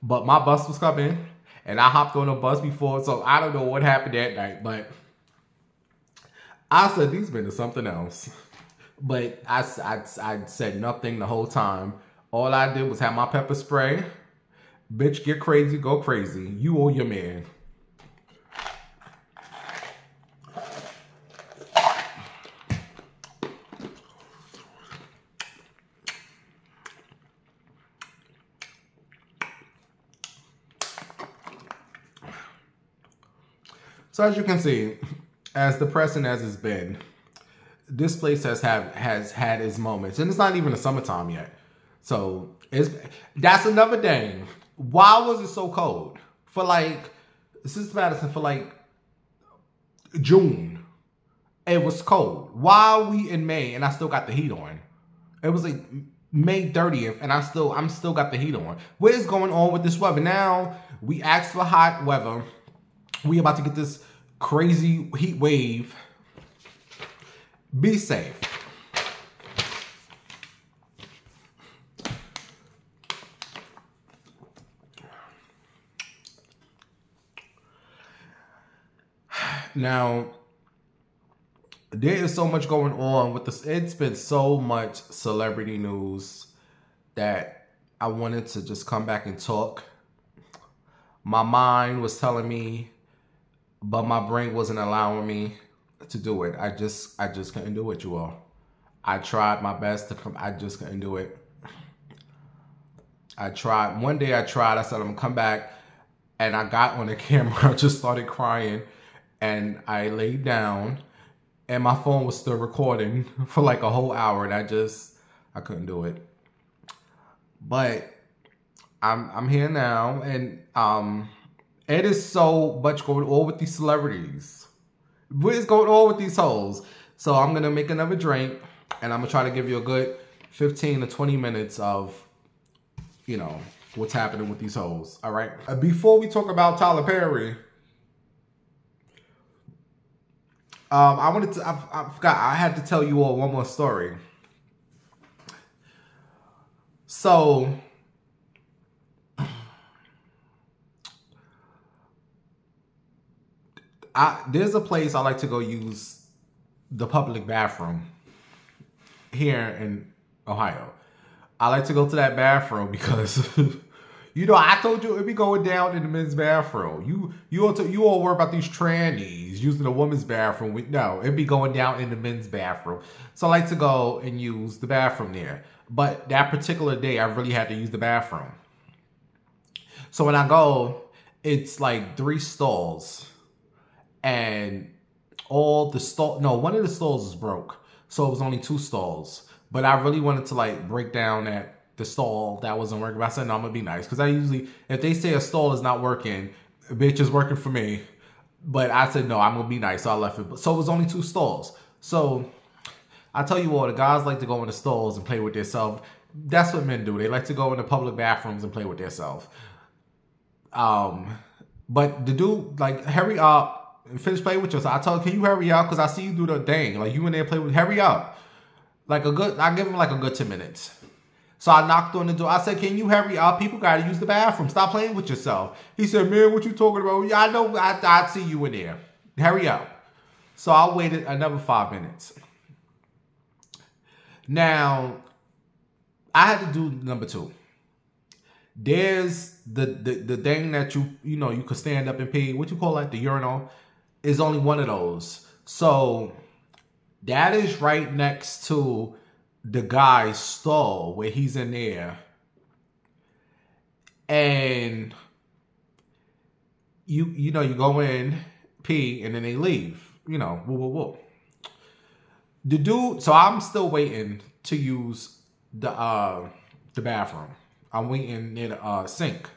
but my bus was coming, and I hopped on a bus before, so I don't know what happened that night, but I said these men are something else. But I said nothing the whole time. All I did was have my pepper spray. Bitch, get crazy, go crazy. You or your man. So as you can see, as depressing as it's been, this place has had its moments, and it's not even the summertime yet. So that's another thing. Why was it so cold? For like, this is Madison, for like June, it was cold. Why are we in May and I still got the heat on? It was like May 30th and I'm still got the heat on. What is going on with this weather? Now we asked for hot weather. We about to get this crazy heat wave. Be safe. Now, there is so much going on with this. It's been so much celebrity news that I wanted to just come back and talk. My mind was telling me, but my brain wasn't allowing me to do it. I just couldn't do it, you all. I tried my best to come. I just couldn't do it. I tried. One day I tried. I said, I'm going to come back. And I got on the camera. I just started crying. And I laid down. And my phone was still recording for like a whole hour. And I couldn't do it. But I'm here now. And it is so much going on with these celebrities. What is going on with these hoes? So I'm going to make another drink. And I'm going to try to give you a good 15 to 20 minutes of, you know, what's happening with these hoes. All right. Before we talk about Tyler Perry, I forgot, I had to tell you all one more story. So, there's a place I like to go use the public bathroom here in Ohio. I like to go to that bathroom because, you know, I told you it'd be going down in the men's bathroom. You all worry about these trannies using the women's bathroom. No, it'd be going down in the men's bathroom. So I like to go and use the bathroom there. But that particular day, I really had to use the bathroom. So when I go, it's like 3 stalls. And one of the stalls is broke. So it was only 2 stalls. But I really wanted to like break down the stall that wasn't working. But I said, no, I'm gonna be nice. Because I usually, if they say a stall is not working, a bitch is working for me. But I said, no, I'm gonna be nice. So I left it. So it was only 2 stalls. So I tell you all, the guys like to go in the stalls and play with themselves. That's what men do. They like to go in the public bathrooms and play with themselves. But the dude, like, hurry up and finish playing with yourself. I told him, can you hurry up? Because I see you do the thing. Like, you in there play with, hurry up. Like I give him like a good 10 minutes. So I knocked on the door. I said, can you hurry up? People got to use the bathroom. Stop playing with yourself. He said, man, what you talking about? Yeah, I know. I see you in there. Hurry up. So I waited another 5 minutes. Now, I had to do number 2. There's the thing that you know, you could stand up and pee. What you call that? The urinal. Is only one of those. So that is right next to the guy's stall where he's in there. And you know, you go in, pee, and then they leave. You know, woo, woo, woo. The dude, so I'm still waiting to use the bathroom. I'm waiting near the sink.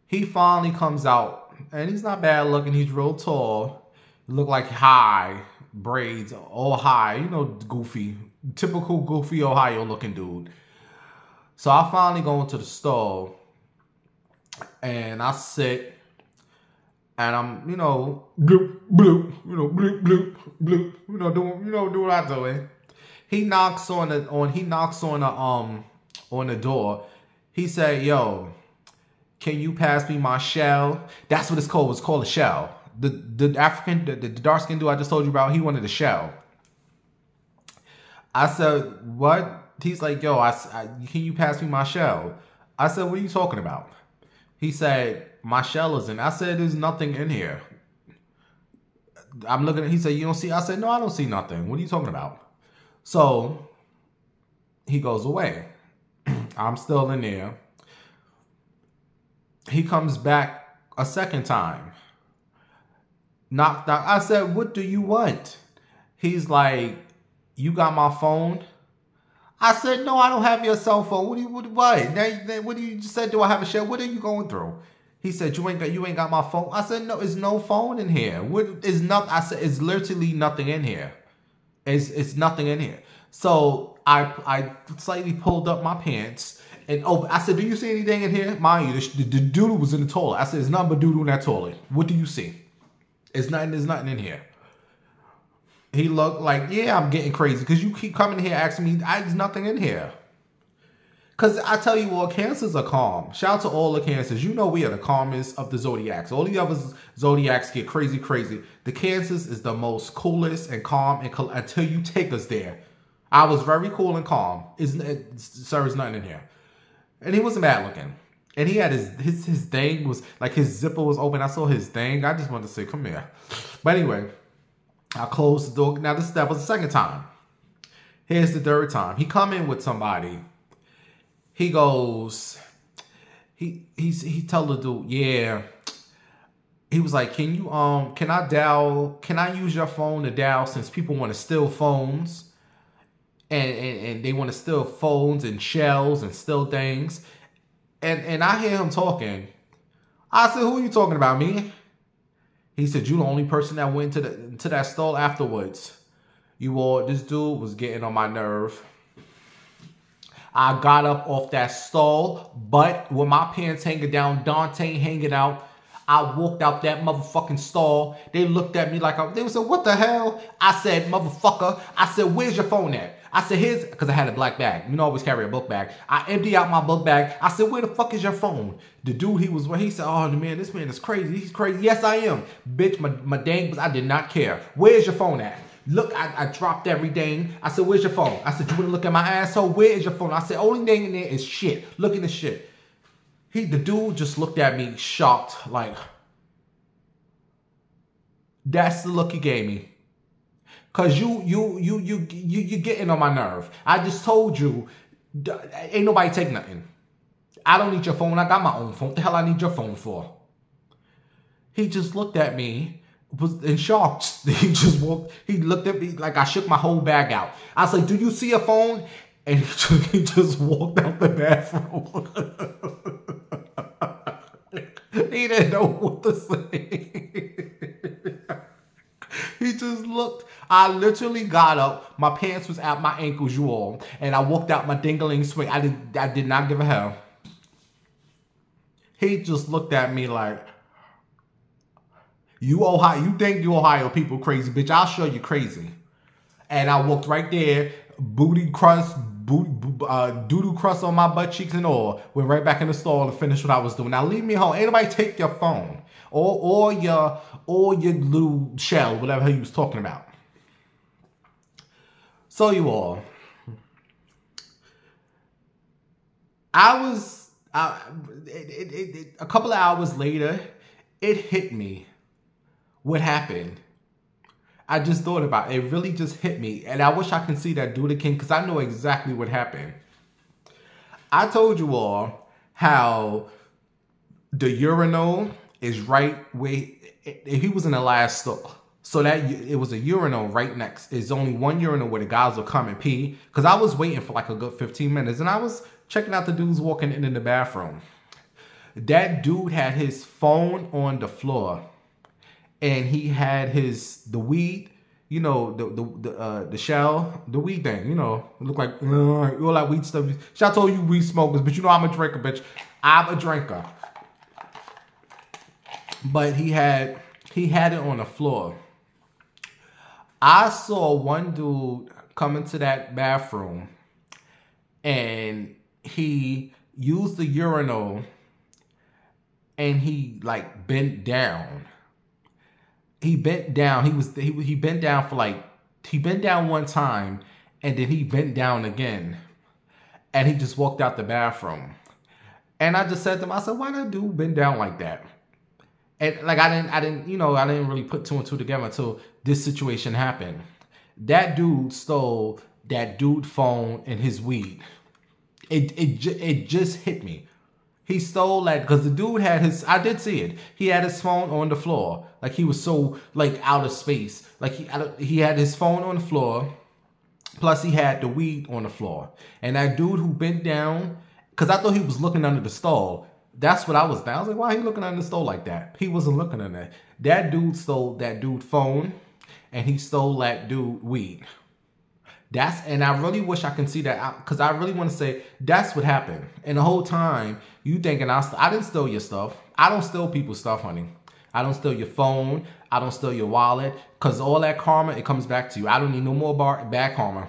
He finally comes out, and he's not bad looking. He's real tall. Look like high braids, all high. You know, goofy, typical goofy Ohio looking dude. So I finally go into the stall, and I sit, and I'm, you know, bloop bloop, you know, bloop bloop bloop, do what I'm doing. He knocks on the door. He said, yo, can you pass me my shell? That's what it's called. It's called a shell. The African, the dark skinned dude I just told you about, he wanted a shell. I said, what? He's like, yo, can you pass me my shell? I said, what are you talking about? He said, my shell is in. I said, there's nothing in here. I'm looking at, he said, you don't see? I said, no, I don't see nothing. What are you talking about? So he goes away. I'm still in there. He comes back a second time. Knock, knock. I said, what do you want? He's like, you got my phone? I said, no, I don't have your cell phone. What? Now, what do you just said? Do I have a share? What are you going through? He said, you ain't got my phone. I said, no, there's no phone in here. What is not? I said, it's literally nothing in here. It's nothing in here. So I slightly pulled up my pants and I said, do you see anything in here? Mind you, the doodle was in the toilet. I said, there's nothing but doodle in that toilet. What do you see? There's nothing in here. He looked like, yeah, I'm getting crazy because you keep coming here asking me, there's nothing in here. Because I tell you what, cancers are calm. Shout out to all the cancers. You know we are the calmest of the zodiacs. All the other zodiacs get crazy. The cancers is the most coolest and calm until you take us there. I was very cool and calm. Sir, there's nothing in here. And he wasn't bad looking. And he had his thing was, like his zipper was open. I saw his thing. I just wanted to say, come here. But anyway, I closed the door. Now that was the second time. Here's the third time. He come in with somebody. He goes, he tell the dude, yeah. He was like, can I use your phone to dial since people want to steal phones and they want to steal phones and shells and steal things. And I hear him talking. I said, who are you talking about, me? He said, you the only person that went to that stall afterwards. This dude was getting on my nerve. I got up off that stall, but with my pants hanging down, Dante hanging out, I walked out that motherfucking stall. They looked at me like, they said, what the hell? I said, motherfucker. I said, where's your phone at? I said, because I had a black bag. You know, I always carry a book bag. I emptied out my book bag. I said, where the fuck is your phone? The dude, he said, oh, man, this man is crazy. He's crazy. Yes, I am. Bitch, my dang, I did not care. Where's your phone at? Look, I dropped everything. I said, where's your phone? I said, you want to look at my asshole? Where is your phone? I said, only thing in there is shit. Look at the shit. The dude just looked at me shocked, like, that's the look he gave me. Cause you getting on my nerve. I just told you, ain't nobody take nothing. I don't need your phone. I got my own phone. What the hell I need your phone for? He just looked at me, was in shock. He looked at me like I shook my whole bag out. I was like, do you see a phone? And he just walked out the bathroom. He didn't know what to say. He just looked. I literally got up. My pants was at my ankles, you all. And I walked out my dingling swing. I did not give a hell. He just looked at me like, you think you Ohio people crazy, bitch. I'll show you crazy. And I walked right there, doodoo crust on my butt cheeks and all. Went right back in the stall to finish what I was doing. Now leave me home. Ain't nobody take your phone or your little shell, whatever he was talking about. So you all, a couple of hours later, it hit me what happened. I just thought about it. It really just hit me. And I wish I could see that dude again because I know exactly what happened. I told you all how the urinal is right where he was in the last stall. So that it was a urinal right next. There's only one urinal where the guys will come and pee. Because I was waiting for like a good 15 minutes. And I was checking out the dudes walking in the bathroom. That dude had his phone on the floor. And he had the weed, you know, the shell, the weed thing, you know, it looked like all that weed stuff. Shout out to all you weed smokers, but you know I'm a drinker, bitch. I'm a drinker. But he had it on the floor. I saw one dude come into that bathroom and he used the urinal and he like bent down. He bent down. He bent down for like, he bent down one time and then he bent down again. And he just walked out the bathroom. And I just said to him, I said, why that dude bend down like that? And like I didn't really put two and two together until this situation happened. That dude stole that dude phone and his weed. It just hit me. He stole that because the dude had his, I did see it. He had his phone on the floor. Like he was so like out of space. Like he had his phone on the floor. Plus he had the weed on the floor. And that dude who bent down, because I thought he was looking under the stall. That's what I was down. I was like, why are you looking under the stall like that? He wasn't looking under that. That dude stole that dude's phone and he stole that dude weed. And I really wish I can see that because I really want to say that's what happened. And the whole time you thinking I didn't steal your stuff. I don't steal people's stuff, honey. I don't steal your phone. I don't steal your wallet because all that karma, it comes back to you. I don't need no more bad karma.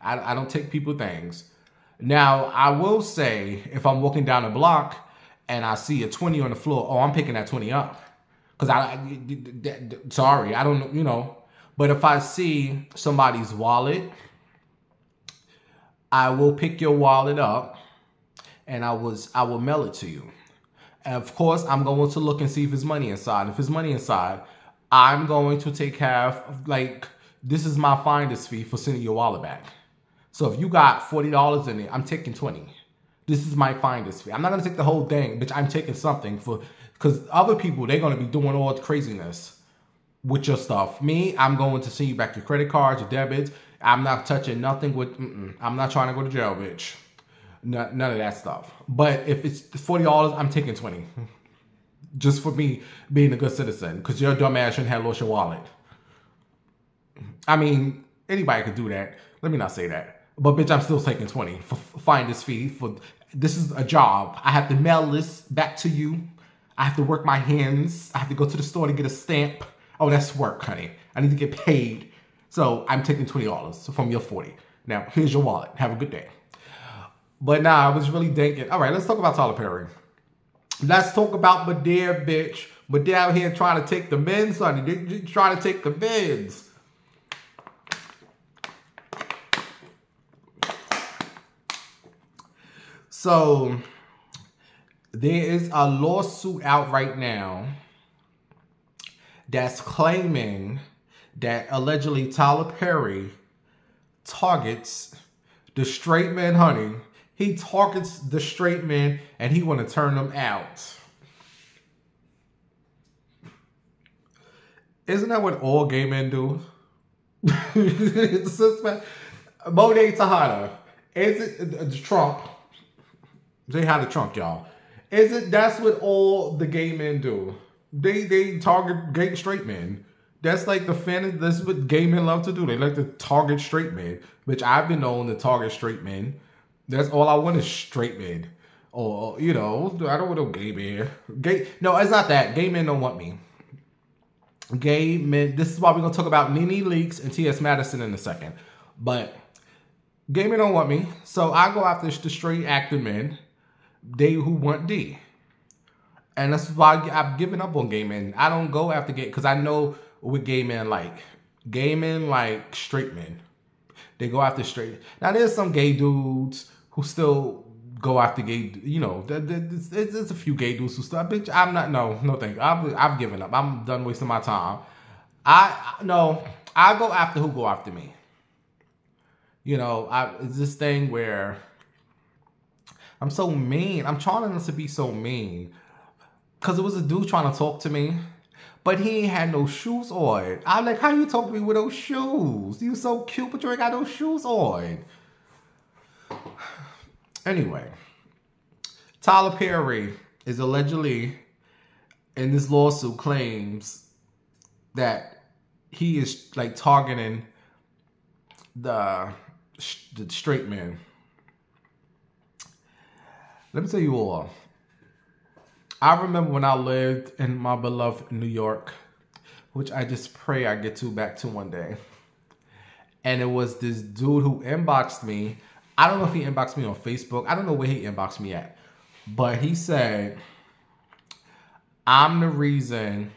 I don't take people things. Now, I will say if I'm walking down the block and I see a 20 on the floor, oh, I'm picking that 20 up. Because sorry, I don't, you know. But if I see somebody's wallet, I will pick your wallet up and I will mail it to you. And of course, I'm going to look and see if there's money inside. If there's money inside, I'm going to take half of, like, this is my finder's fee for sending your wallet back. So if you got $40 in it, I'm taking 20. This is my finder's fee. I'm not going to take the whole thing, bitch. I'm taking something because other people, they're going to be doing all the craziness with your stuff. Me, I'm going to send you back your credit cards, your debits. I'm not touching nothing with, I'm not trying to go to jail, bitch. None of that stuff. But if it's $40, I'm taking 20. Just for me being a good citizen. Because your dumb ass shouldn't have lost your wallet. I mean, anybody could do that. Let me not say that. But bitch, I'm still taking 20 for finder's fee. This is a job. I have to mail this back to you. I have to work my hands. I have to go to the store to get a stamp. Oh, that's work, honey. I need to get paid. So I'm taking $20 from your 40. Now, here's your wallet. Have a good day. But nah, I was really thinking, all right, let's talk about Tyler Perry. Let's talk about Madea, bitch. Madea out here trying to take the men's, honey. They're trying to take the men's. So, there is a lawsuit out right now that's claiming that allegedly Tyler Perry targets the straight men, honey. He targets the straight men and he want to turn them out. Isn't that what all gay men do? Monet Tejada. Is it Trump? Say hi to Trump, y'all. That's what all the gay men do. They target gay straight men. That's like that's what gay men love to do. They like to target straight men. Which I've been known to target straight men. That's all I want is straight men. Or, you know, I don't want no gay men. No, it's not that. Gay men don't want me. Gay men, this is why we're going to talk about Nene Leakes and T.S. Madison in a second. But gay men don't want me. So I go after the straight acting men. They who want D. And that's why I've given up on gay men. I don't go after gay, because I know what gay men like. Gay men like straight men. They go after straight. Now, there's some gay dudes who still go after gay, you know, there's a few gay dudes who still, bitch, I'm not, no thank you. I've given up. I'm done wasting my time. I go after who go after me. You know, it's this thing where I'm so mean. I'm trying not to be so mean. Because it was a dude trying to talk to me. But he ain't had no shoes on. I'm like, how you talk to me with those shoes? You so cute, but you ain't got no shoes on. Anyway, Tyler Perry is allegedly, in this lawsuit, claims that he is like targeting the straight men. Let me tell you all. I remember when I lived in my beloved New York, which I just pray I get back to one day. And it was this dude who inboxed me. I don't know if he inboxed me on Facebook. I don't know where he inboxed me at. But he said, I'm the reason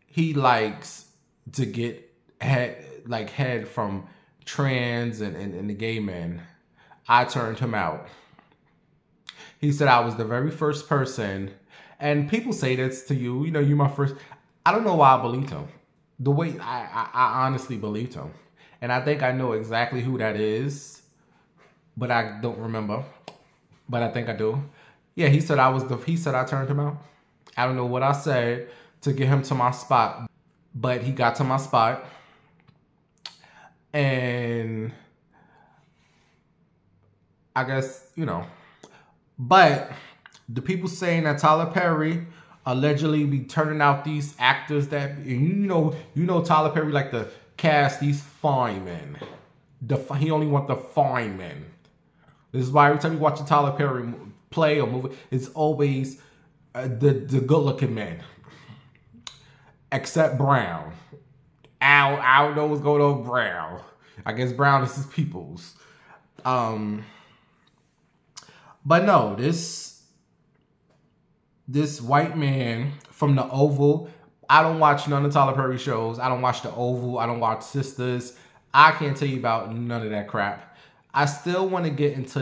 he likes to get head from trans and the gay men. I turned him out. He said I was the very first person, and people say this to you, you know, you're my first. I don't know why I believed him. The way I honestly believed him. And I think I know exactly who that is, but I don't remember. But I think I do. Yeah, he said I turned him out. I don't know what I said to get him to my spot, but he got to my spot. And I guess, you know, but the people saying that Tyler Perry allegedly be turning out these actors that, and you know Tyler Perry like to cast these fine men. He only want the fine men. This is why every time you watch a Tyler Perry play or movie, it's always the good-looking men. Except Brown. I don't know what's going on with Brown. I guess Brown is his people's. But no, this white man from the Oval. I don't watch none of Tyler Perry shows. I don't watch the Oval. I don't watch Sisters. I can't tell you about none of that crap. I still want to get into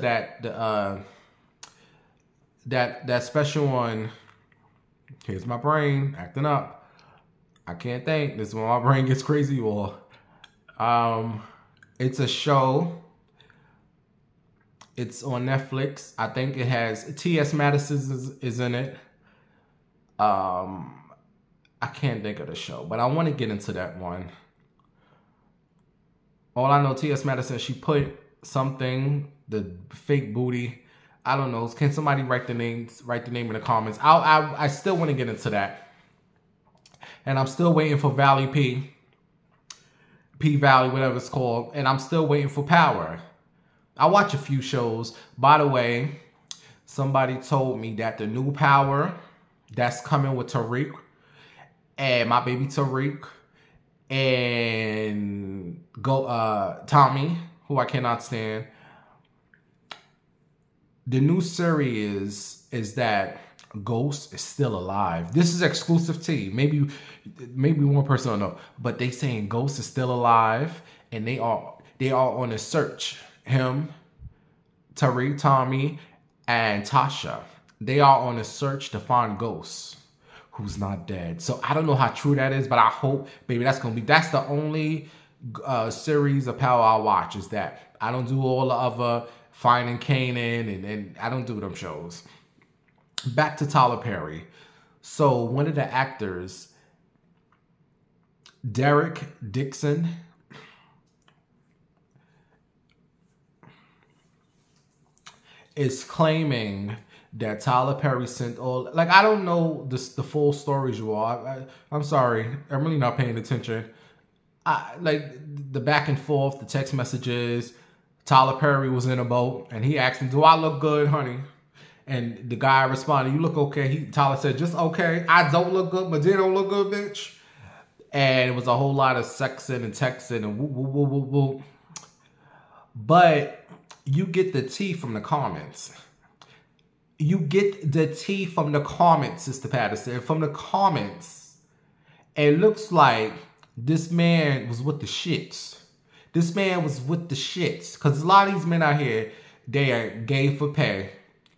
that special one. Here's my brain acting up. I can't think. This is when my brain gets crazy. Or it's a show. It's on Netflix. I think it has T.S. Madison is in it. I can't think of the show, but I want to get into that one. All I know, T.S. Madison, she put something, the fake booty. I don't know. Can somebody write the name in the comments? I still want to get into that. And I'm still waiting for Valley P Valley, whatever it's called. And I'm still waiting for Power. I watch a few shows. By the way, somebody told me that the new Power that's coming with Tariq and my baby Tariq and Tommy, who I cannot stand. The new series is that Ghost is still alive. This is exclusive tea. Maybe one person don't know, but they saying Ghost is still alive, and they are on a search. Him, Tariq, Tommy, and Tasha. They are on a search to find Ghost, who's not dead. So I don't know how true that is, but I hope, baby, that's the only series of Power I watch is that. I don't do all the other Finding Canaan and I don't do them shows. Back to Tyler Perry. So one of the actors, Derek Dixon, is claiming that Tyler Perry sent all, like, I don't know the full stories, you all. I'm sorry. I'm really not paying attention. Like the back and forth, the text messages. Tyler Perry was in a boat and he asked him, "Do I look good, honey?" And the guy responded, "You look okay." Tyler said, "Just okay. I don't look good, but they don't look good, bitch." And it was a whole lot of sexing and texting and whoop, whoop, whoop, whoop, whoop. But you get the tea from the comments. You get the tea from the comments, Sister Patterson. From the comments, it looks like this man was with the shits. This man was with the shits. Because a lot of these men out here, they are gay for pay.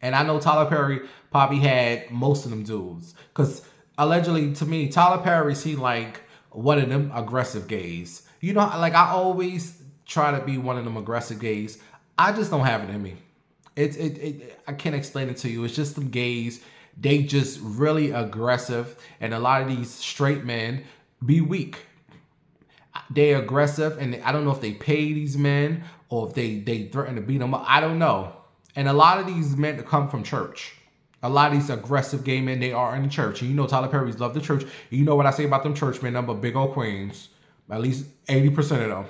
And I know Tyler Perry probably had most of them dudes. Because allegedly, to me, Tyler Perry seemed like one of them aggressive gays. You know, like I always try to be one of them aggressive gays. I just don't have it in me. I can't explain it to you. It's just them gays. They just really aggressive. And a lot of these straight men be weak. They're aggressive. And I don't know if they pay these men or if they threaten to beat them up. I don't know. And a lot of these men come from church. A lot of these aggressive gay men, they are in the church. And you know Tyler Perry's love the church. You know what I say about them church men, number big old queens. At least 80% of them.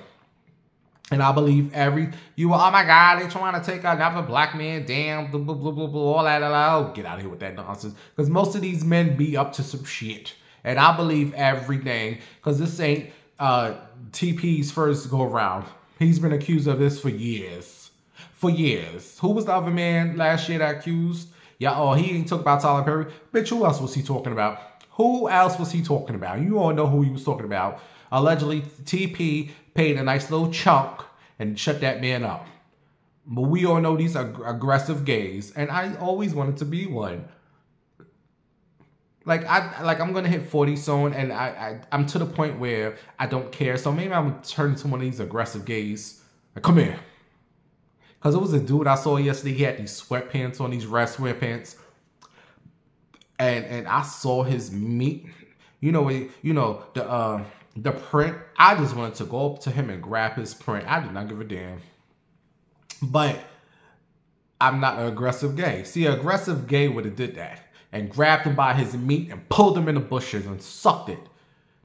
And I believe oh my God, they trying to take another black man, damn, blah, blah, blah, blah, blah, all that. Oh, get out of here with that nonsense. Because most of these men be up to some shit. And I believe everything. Because this ain't TP's first go around. He's been accused of this for years. For years. Who was the other man last year that accused? Yeah, oh, he ain't talk about Tyler Perry. Bitch, who else was he talking about? Who else was he talking about? You all know who he was talking about. Allegedly, TP paid a nice little chunk and shut that man up. But we all know these are aggressive gays. And I always wanted to be one. I'm gonna hit 40 soon, and I'm to the point where I don't care. So maybe I'm gonna turn into one of these aggressive gays. Like, come here. Because it was a dude I saw yesterday. He had these sweatpants on, these red sweatpants. and I saw his meat. You know the print. I just wanted to go up to him and grab his print. I did not give a damn. But I'm not an aggressive gay. See, an aggressive gay would have did that and grabbed him by his meat and pulled him in the bushes and sucked it.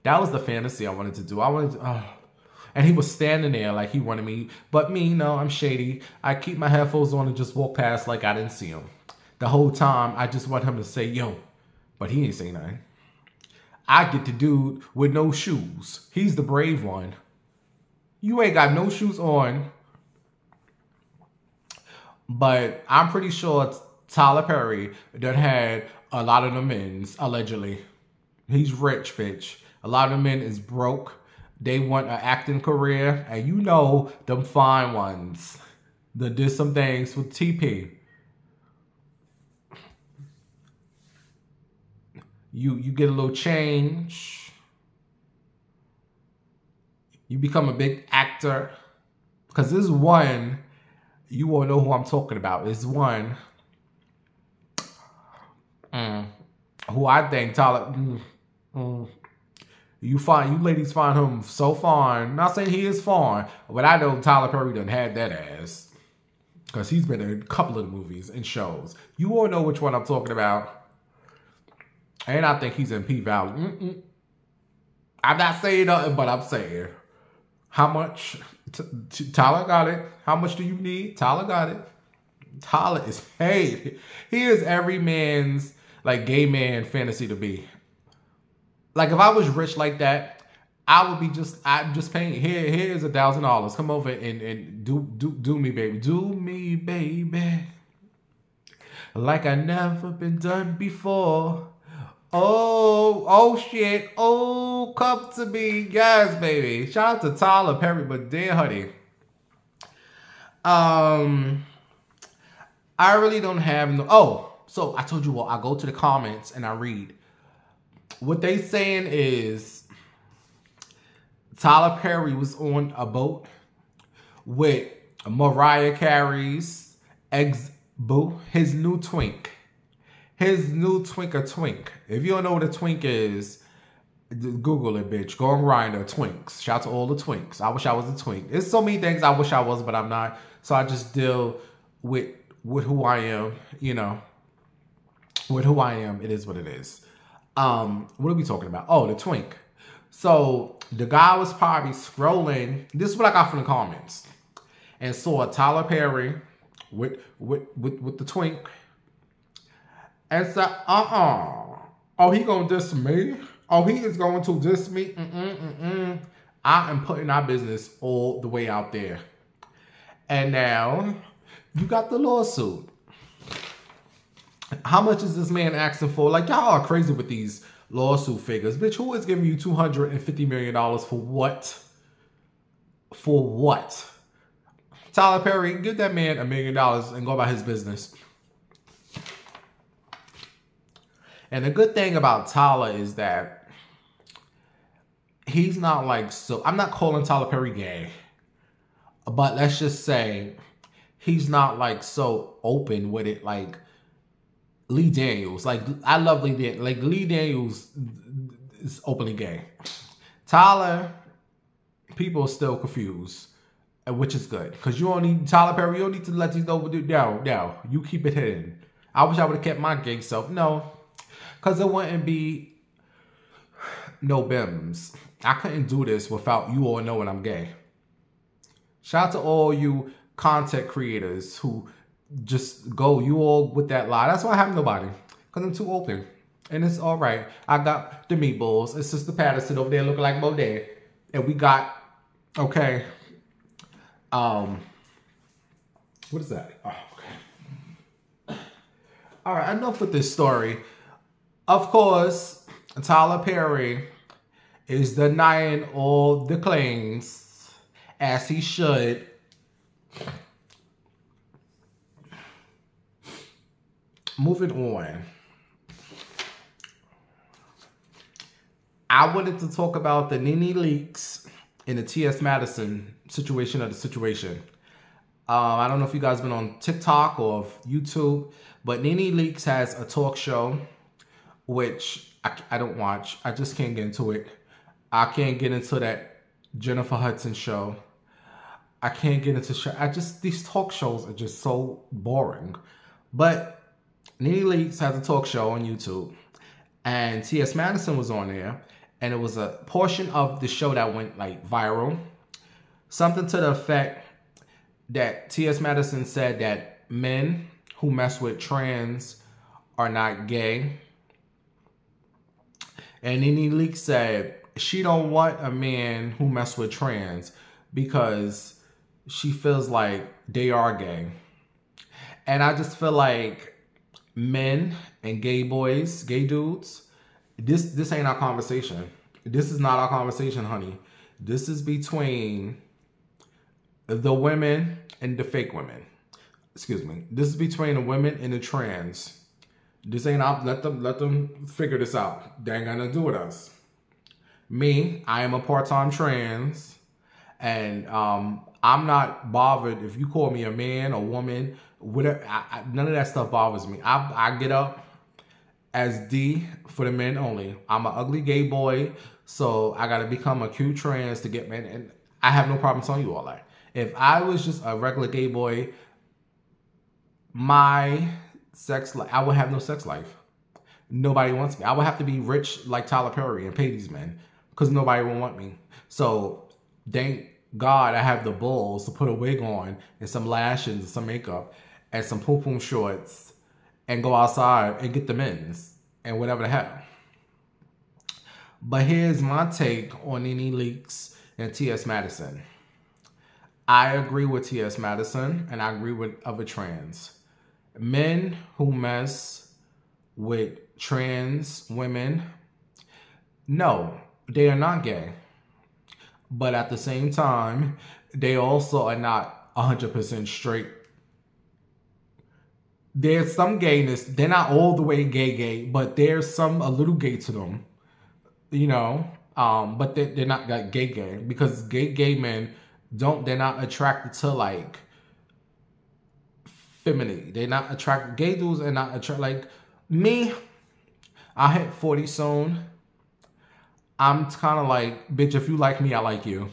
That was the fantasy I wanted to do. And he was standing there like he wanted me. But me, no, I'm shady. I keep my headphones on and just walk past like I didn't see him. The whole time, I just want him to say, yo. But he ain't say nothing. I get the dude with no shoes. He's the brave one. You ain't got no shoes on. But I'm pretty sure Tyler Perry done had a lot of the men's, allegedly. He's rich, bitch. A lot of the men is broke. They want an acting career. And you know them fine ones that did some things with TP. You get a little change. You become a big actor. Because this one, you won't know who I'm talking about. This one who I think Tyler... You ladies find him so fine. Not saying he is fine, but I know Tyler Perry done had that ass. Because he's been in a couple of movies and shows. You all know which one I'm talking about. And I think he's in P-Valley. I'm not saying nothing, but I'm saying. How much? Tyler got it. How much do you need? Tyler got it. Tyler is paid. He is every man's, like, gay man fantasy to be. Like, if I was rich like that, I'm just paying. Here's $1,000. Come over and do me, baby. Do me, baby. Like I never been done before. Oh shit. Oh, come to me. Yes, baby. Shout out to Tyler Perry, but damn, honey. I really don't have no. Oh, so I told you what, I go to the comments and I read. What they saying is Tyler Perry was on a boat with Mariah Carey's ex-boo, his new twink. His new twink. If you don't know what a twink is, Google it, bitch. Go on Grindr, twinks. Shout out to all the twinks. I wish I was a twink. There's so many things I wish I was, but I'm not. So I just deal with who I am, you know. With who I am, it is what it is. What are we talking about? Oh, the twink. So the guy was probably scrolling. This is what I got from the comments. And saw Tyler Perry with the twink. And said, oh, he gonna diss me? Oh, he is going to diss me? I am putting our business all the way out there. And now, you got the lawsuit. How much is this man asking for? Like, y'all are crazy with these lawsuit figures. Bitch, who is giving you $250 million for what? For what? Tyler Perry, give that man $1 million and go about his business. And the good thing about Tyler is that he's not like so... I'm not calling Tyler Perry gay. But let's just say he's not like so open with it like Lee Daniels. Like, I love Lee Daniels. Like, Lee Daniels is openly gay. Tyler, people are still confused, which is good. Because you don't need... Tyler Perry, you don't need to let these know. No. You keep it hidden. I wish I would have kept my gay self. No. Because there wouldn't be no BIMs. I couldn't do this without you all knowing I'm gay. Shout out to all you content creators who just go, you all with that lie. That's why I have nobody. Because I'm too open. And it's all right. I got the meatballs. It's Sister Patterson over there looking like Bodad. And we got, okay. What is that? Oh, okay. All right, enough with this story. Of course, Tyler Perry is denying all the claims, as he should. Moving on. I wanted to talk about the Nene Leakes and the T.S. Madison situation of the situation. I don't know if you guys been on TikTok or YouTube, but Nene Leakes has a talk show which I don't watch. I just can't get into it. I can't get into that Jennifer Hudson show. I can't get into these talk shows are just so boring. But NeNe Leakes has a talk show on YouTube, and T.S. Madison was on there, and it was a portion of the show that went like viral. Something to the effect that T.S. Madison said that men who mess with trans are not gay. And NeNe Leakes said she don't want a man who mess with trans because she feels like they are gay. And I just feel like men and gay boys, gay dudes, this ain't our conversation. This is not our conversation, honey. This is between the women and the fake women. Excuse me. This is between the women and the trans. This ain't out. Let them figure this out. They ain't got nothing to do with us. Me, I am a part-time trans, and I'm not bothered if you call me a man or woman. Whatever. None of that stuff bothers me. I get up as D for the men only. I'm an ugly gay boy, so I gotta become a cute trans to get men, and I have no problem telling you all that. If I was just a regular gay boy, my sex life, I would have no sex life. Nobody wants me. I would have to be rich like Tyler Perry and pay these men because nobody will want me. So thank God I have the balls to put a wig on and some lashes and some makeup and some poom-poom shorts and go outside and get the men's and whatever the hell. But here's my take on NeNe Leakes and T.S. Madison. I agree with T.S. Madison and I agree with other trans. Men who mess with trans women, no, they are not gay. But at the same time, they also are not 100% straight. There's some gayness. They're not all the way gay, but there's some a little gay to them, you know. But they're not like gay because gay men they're not attracted to like femininity. They're not attracted. Gay dudes are not attracted. Like me, I hit 40 soon. I'm kind of like, bitch, if you like me, I like you.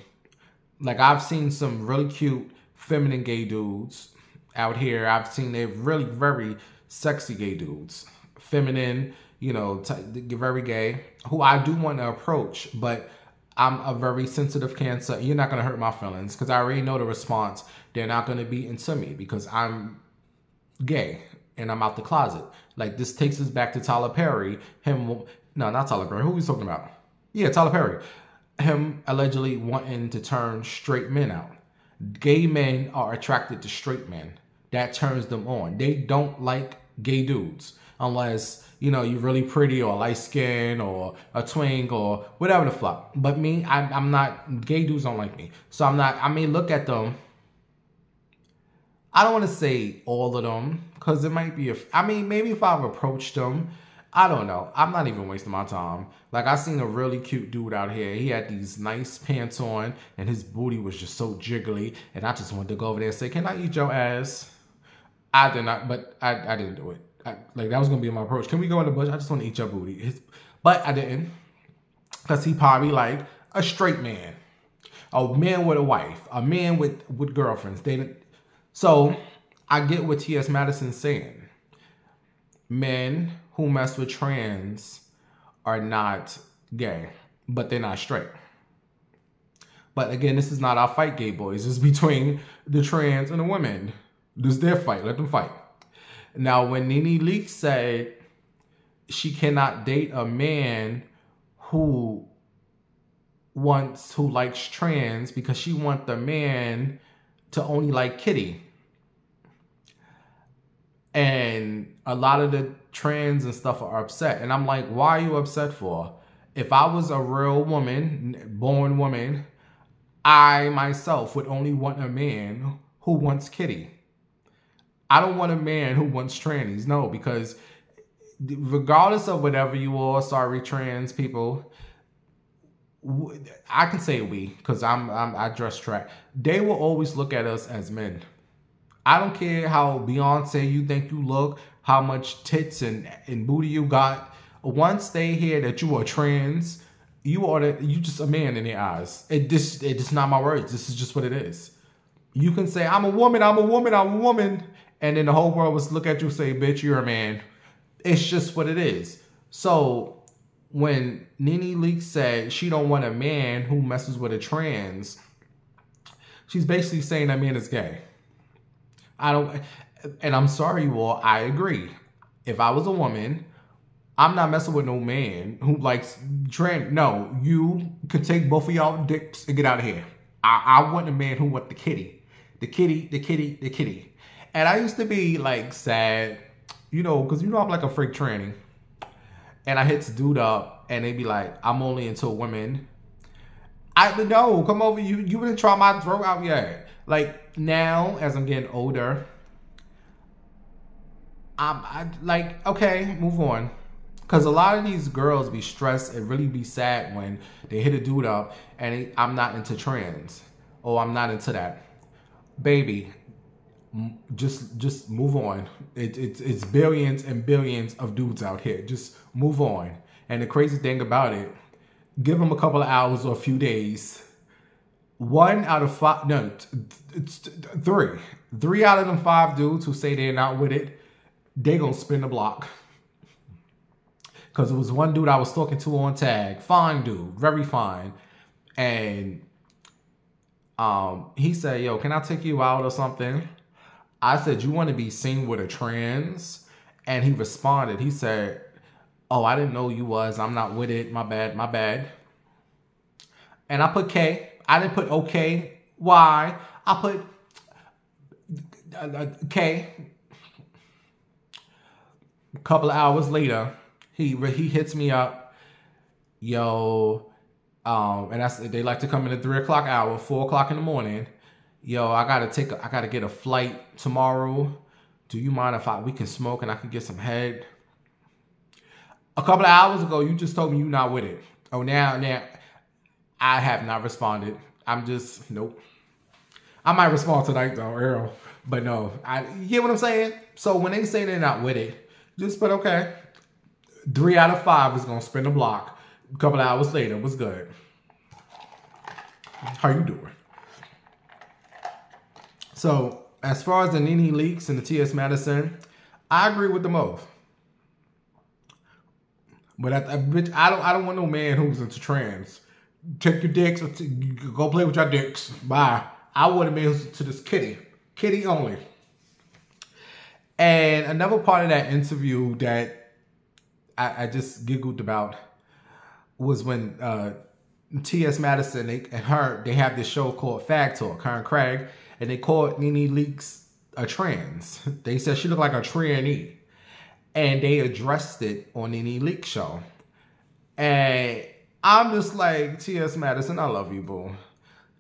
Like, I've seen some really cute feminine gay dudes out here. I've seen they're really very sexy gay dudes. Feminine, you know, very gay, who I do want to approach, but I'm a very sensitive Cancer. You're not going to hurt my feelings because I already know the response. They're not going to be into me because I'm gay and I'm out the closet. Like, this takes us back to Tyler Perry. No, not Tyler Perry. Who are we talking about? Yeah, Tyler Perry. Him allegedly wanting to turn straight men out. Gay men are attracted to straight men. That turns them on. They don't like gay dudes unless, you know, you're really pretty or light skin or a twink or whatever the fuck. But me, I'm not, gay dudes don't like me. So I'm not, I mean, look at them. I don't want to say all of them because it might be, I mean, maybe if I've approached them, I don't know. I'm not even wasting my time. Like, I seen a really cute dude out here. He had these nice pants on, and his booty was just so jiggly. And I just wanted to go over there and say, "Can I eat your ass?" I did not, but I didn't do it. Like, that was going to be my approach. Can we go in the bush? I just want to eat your booty. But I didn't. Because he probably like a straight man. A man with a wife. A man with girlfriends. So, I get what T.S. Madison's saying. Men who mess with trans are not gay, but they're not straight. But again, this is not our fight, gay boys. It's between the trans and the women. This is their fight. Let them fight. Now, when NeNe Leakes said she cannot date a man who likes trans because she wants the man to only like kitty. And a lot of the trans and stuff are upset. And I'm like, why are you upset for? If I was a real woman, born woman, I myself would only want a man who wants kitty. I don't want a man who wants trannies. No, because regardless of whatever you are, sorry, trans people, I can say we, because I dress track. They will always look at us as men. I don't care how Beyonce you think you look, how much tits and booty you got. Once they hear that you are trans, you just a man in their eyes. It's not my words. This is just what it is. You can say, I'm a woman, I'm a woman, I'm a woman. And then the whole world will look at you and say, bitch, you're a man. It's just what it is. So when Nene Leakes said she don't want a man who messes with a trans, she's basically saying that man is gay. And I'm sorry, you all, I agree. If I was a woman, I'm not messing with no man who likes trans. No, you could take both of y'all dicks and get out of here. I want a man who want the kitty. The kitty, the kitty, the kitty. And I used to be like sad, you know, because you know I'm like a freak tranny. And I hit this dude up and they be like, I'm only into women. No, come over. You didn't try my throat out yet. Like now, as I'm getting older, I like, okay, move on. Because a lot of these girls be stressed and really be sad when they hit a dude up and I'm not into trans. Oh, I'm not into that. Baby, just move on. It's billions and billions of dudes out here. Just move on. And the crazy thing about it, give them a couple of hours or a few days. 1 out of 5, no, it's 3. 3 out of them 5 dudes who say they're not with it, they gonna spin the block. Because it was one dude I was talking to on tag. Fine dude, very fine. And he said, yo, can I take you out or something? I said, you want to be seen with a trans? And he responded. He said, oh, I didn't know you was. I'm not with it. My bad, my bad. And I put K. I didn't put okay. Why? I put K. A couple of hours later, he hits me up. Yo, and they like to come in the 3 o'clock hour, 4 o'clock in the morning. Yo, I gotta get a flight tomorrow. Do you mind if we can smoke and I can get some head? A couple of hours ago, you just told me you're not with it. Oh, now, I have not responded. I'm just, nope. I might respond tonight though, Earl. But no, you get what I'm saying? So when they say they're not with it, just put okay. 3 out of 5 is gonna spin the block. A couple of hours later, what's good? How you doing? So as far as the Nene Leakes and the T.S. Madison, I agree with them both. But I don't want no man who's into trans. Take your dicks, or go play with your dicks. Bye. I want a man who's to this kitty. Kitty only. And another part of that interview that I just giggled about was when T.S. Madison they have this show called Fag Talk, her and Craig, and they called Nene Leakes a trans. They said she looked like a tranny. And they addressed it on Nene Leakes show. And I'm just like, T.S. Madison, I love you, boo.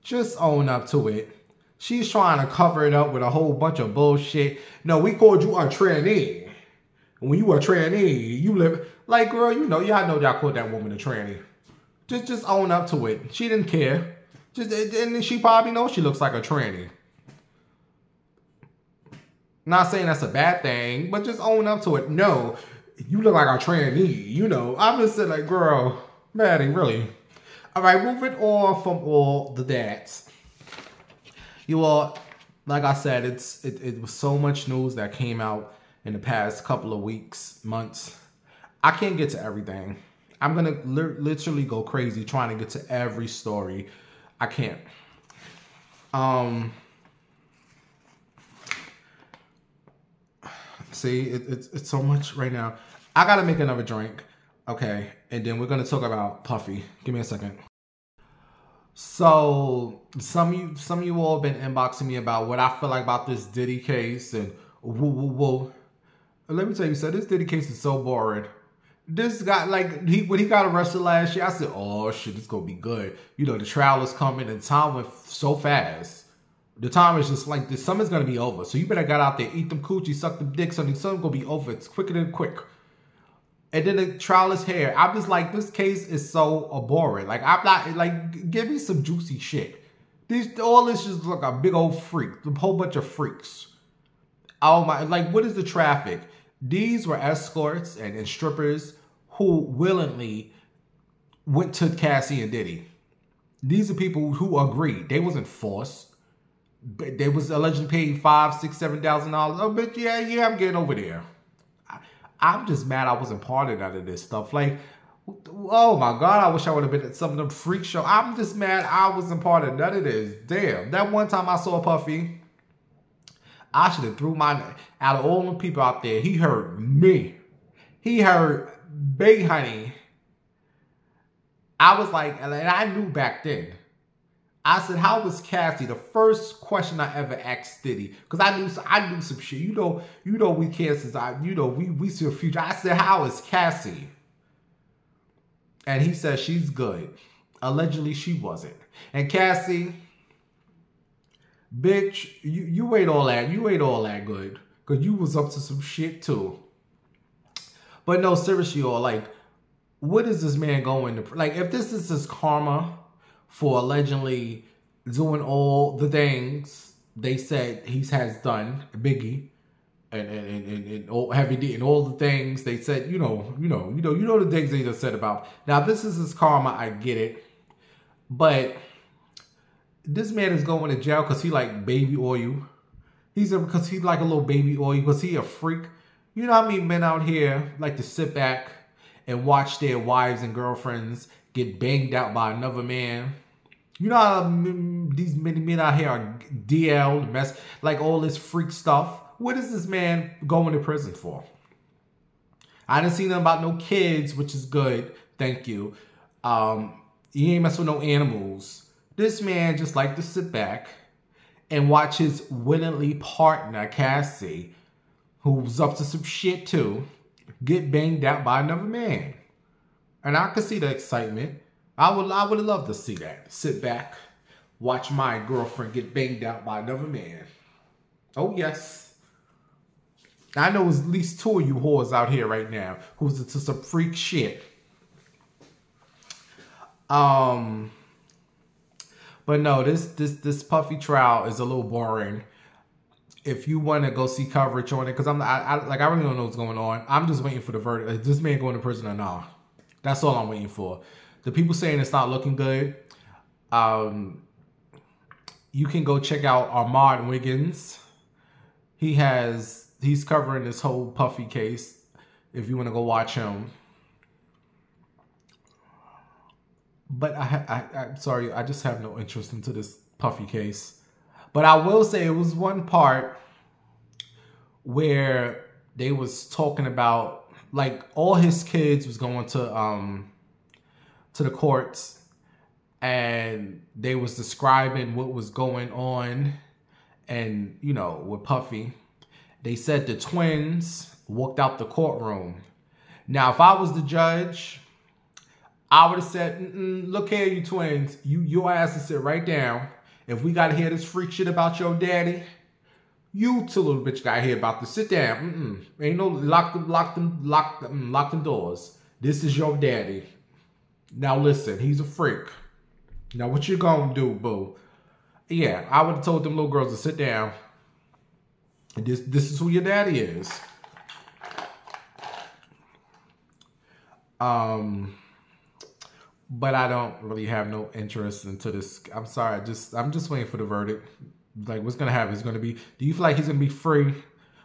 Just own up to it. She's trying to cover it up with a whole bunch of bullshit. No, we called you a tranny. When you were a tranny, you live... Like, girl, you know, y'all know y'all called that woman a tranny. Just own up to it. She didn't care. And she probably knows she looks like a tranny. Not saying that's a bad thing, but just own up to it. No, you look like a tranny, you know. I'm just saying, like, girl, Maddie, really. All right, moving on from all the dads. You all, like I said, it was so much news that came out in the past couple of weeks, months. I can't get to everything. I'm going to literally go crazy trying to get to every story. I can't. See, it's so much right now. I got to make another drink. Okay. And then we're going to talk about Puffy. Give me a second. So some of you all have been inboxing me about what I feel like about this Diddy case and woo woo woo. Let me tell you, so this Diddy case is so boring. This guy, like, when he got arrested last year, I said, oh shit, this gonna be good. You know, the trial is coming and time went so fast. The time is just like, the summer's gonna be over. So you better get out there, eat them coochies, suck them dicks, something gonna be over. It's quicker than quick. And then the trial is here. I'm just like, this case is so boring. Like, I'm not, like, give me some juicy shit. All this just like a big old freak. A whole bunch of freaks. Oh my, like, what is the traffic? These were escorts and strippers who willingly went to Cassie and Diddy. These are people who agreed. They wasn't forced. They was allegedly paid $5,000, $6,000, $7,000. Oh, but yeah, I'm getting over there. I'm just mad I wasn't part of none of this stuff. Like, oh my God, I wish I would have been at some of them freak show. I'm just mad I wasn't part of none of this. Damn, that one time I saw Puffy, I should have threw my, out of all the people out there, he heard me. He heard Big Honey. I was like, and I knew back then. I said, how was Cassie? The first question I ever asked Diddy, because I knew some shit. You know we cancers, we see a future. I said, how is Cassie? And he said, she's good. Allegedly, she wasn't. And Cassie, bitch, you ain't all that. You ain't all that good. Because you was up to some shit too. But no, seriously, y'all, like, what is this man going to... Like, if this is his karma for allegedly doing all the things they said he has done, Biggie, and Heavy D, and all the things they said, you know the things they just said about. Now, this is his karma, I get it. But this man is going to jail because he like baby oil. Because he like a little baby oil, because he a freak. You know how many men out here like to sit back and watch their wives and girlfriends get banged out by another man? You know how these many men out here are DL, mess, like all this freak stuff? What is this man going to prison for? I didn't see nothing about no kids, which is good. Thank you. He ain't messing with no animals. This man just like to sit back and watch his willingly partner, Cassie, who's up to some shit too, get banged out by another man. And I could see the excitement. I would have loved to see that. Sit back, watch my girlfriend get banged out by another man. Oh, yes. I know there's at least 2 of you whores out here right now who's into some freak shit. But no, this Puffy trial is a little boring. If you want to go see coverage on it, because I really don't know what's going on. I'm just waiting for the verdict. Is this man going to prison or not? That's all I'm waiting for. The people saying it's not looking good. You can go check out Ahmad Wiggins. He's covering this whole Puffy case. If you want to go watch him. But I'm sorry, I just have no interest into this Puffy case. But I will say it was one part where they was talking about, like, all his kids was going to the courts, and they was describing what was going on, and, you know, with Puffy. They said the twins walked out the courtroom. Now, if I was the judge, I would have said, look here, you twins, your ass to sit right down. If we got to hear this freak shit about your daddy, you two little bitch got to hear about this. Sit down. Ain't no lock them doors. This is your daddy. Now listen, he's a freak. Now what you gonna do, boo? Yeah, I would have told them little girls to sit down. This is who your daddy is. But I don't really have no interest into this. I'm sorry, I'm just waiting for the verdict. Like, what's gonna happen? It's gonna be. Do you feel like he's gonna be free,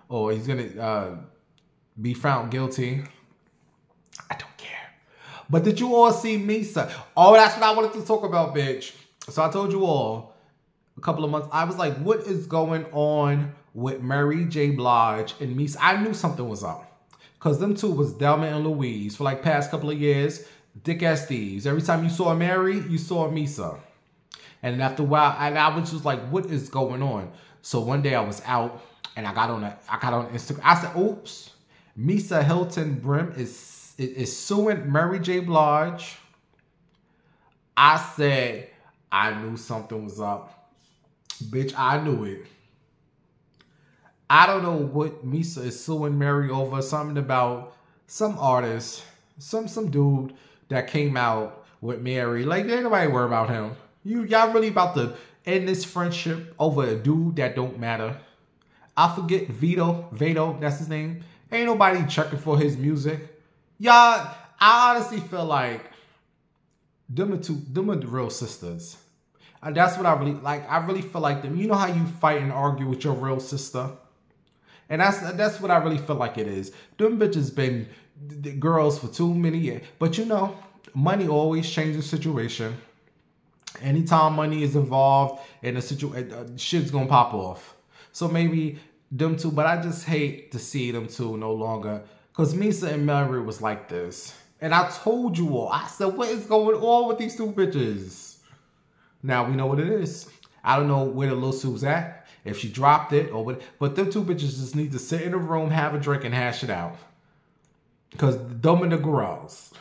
or he's gonna be found guilty? I don't care. But did you all see Misa? Oh, that's what I wanted to talk about, bitch. So I told you all a couple of months. I was like, what is going on with Mary J. Blige and Misa? I knew something was up, because them two was Delma and Louise for like past couple of years. Dick ass thieves. Every time you saw Mary, you saw Misa. And after a while, I was just like, what is going on? So one day I was out and I got on Instagram. I said, oops, Misa Hilton Brim is suing Mary J. Blige. I said, I knew something was up. Bitch, I knew it. I don't know what Misa is suing Mary over. Something about some artist, some dude that came out with Mary. Like, ain't nobody worry about him. Y'all really about to end this friendship over a dude that don't matter. I forget Vito, that's his name. Ain't nobody checking for his music. Y'all, I honestly feel like them are the real sisters. And that's what I really like. I really feel like them. You know how you fight and argue with your real sister? And that's what I really feel like it is. Them bitches been girls for too many years. But you know, money always changes the situation. Anytime money is involved in a situation, shit's gonna pop off. So maybe them two, but I just hate to see them two no longer. Because Misa and Mary was like this. And I told you all, I said, what is going on with these two bitches? Now we know what it is. I don't know where the little Sue's at. If she dropped it or what, but them two bitches just need to sit in a room, have a drink, and hash it out. Because them and the girls.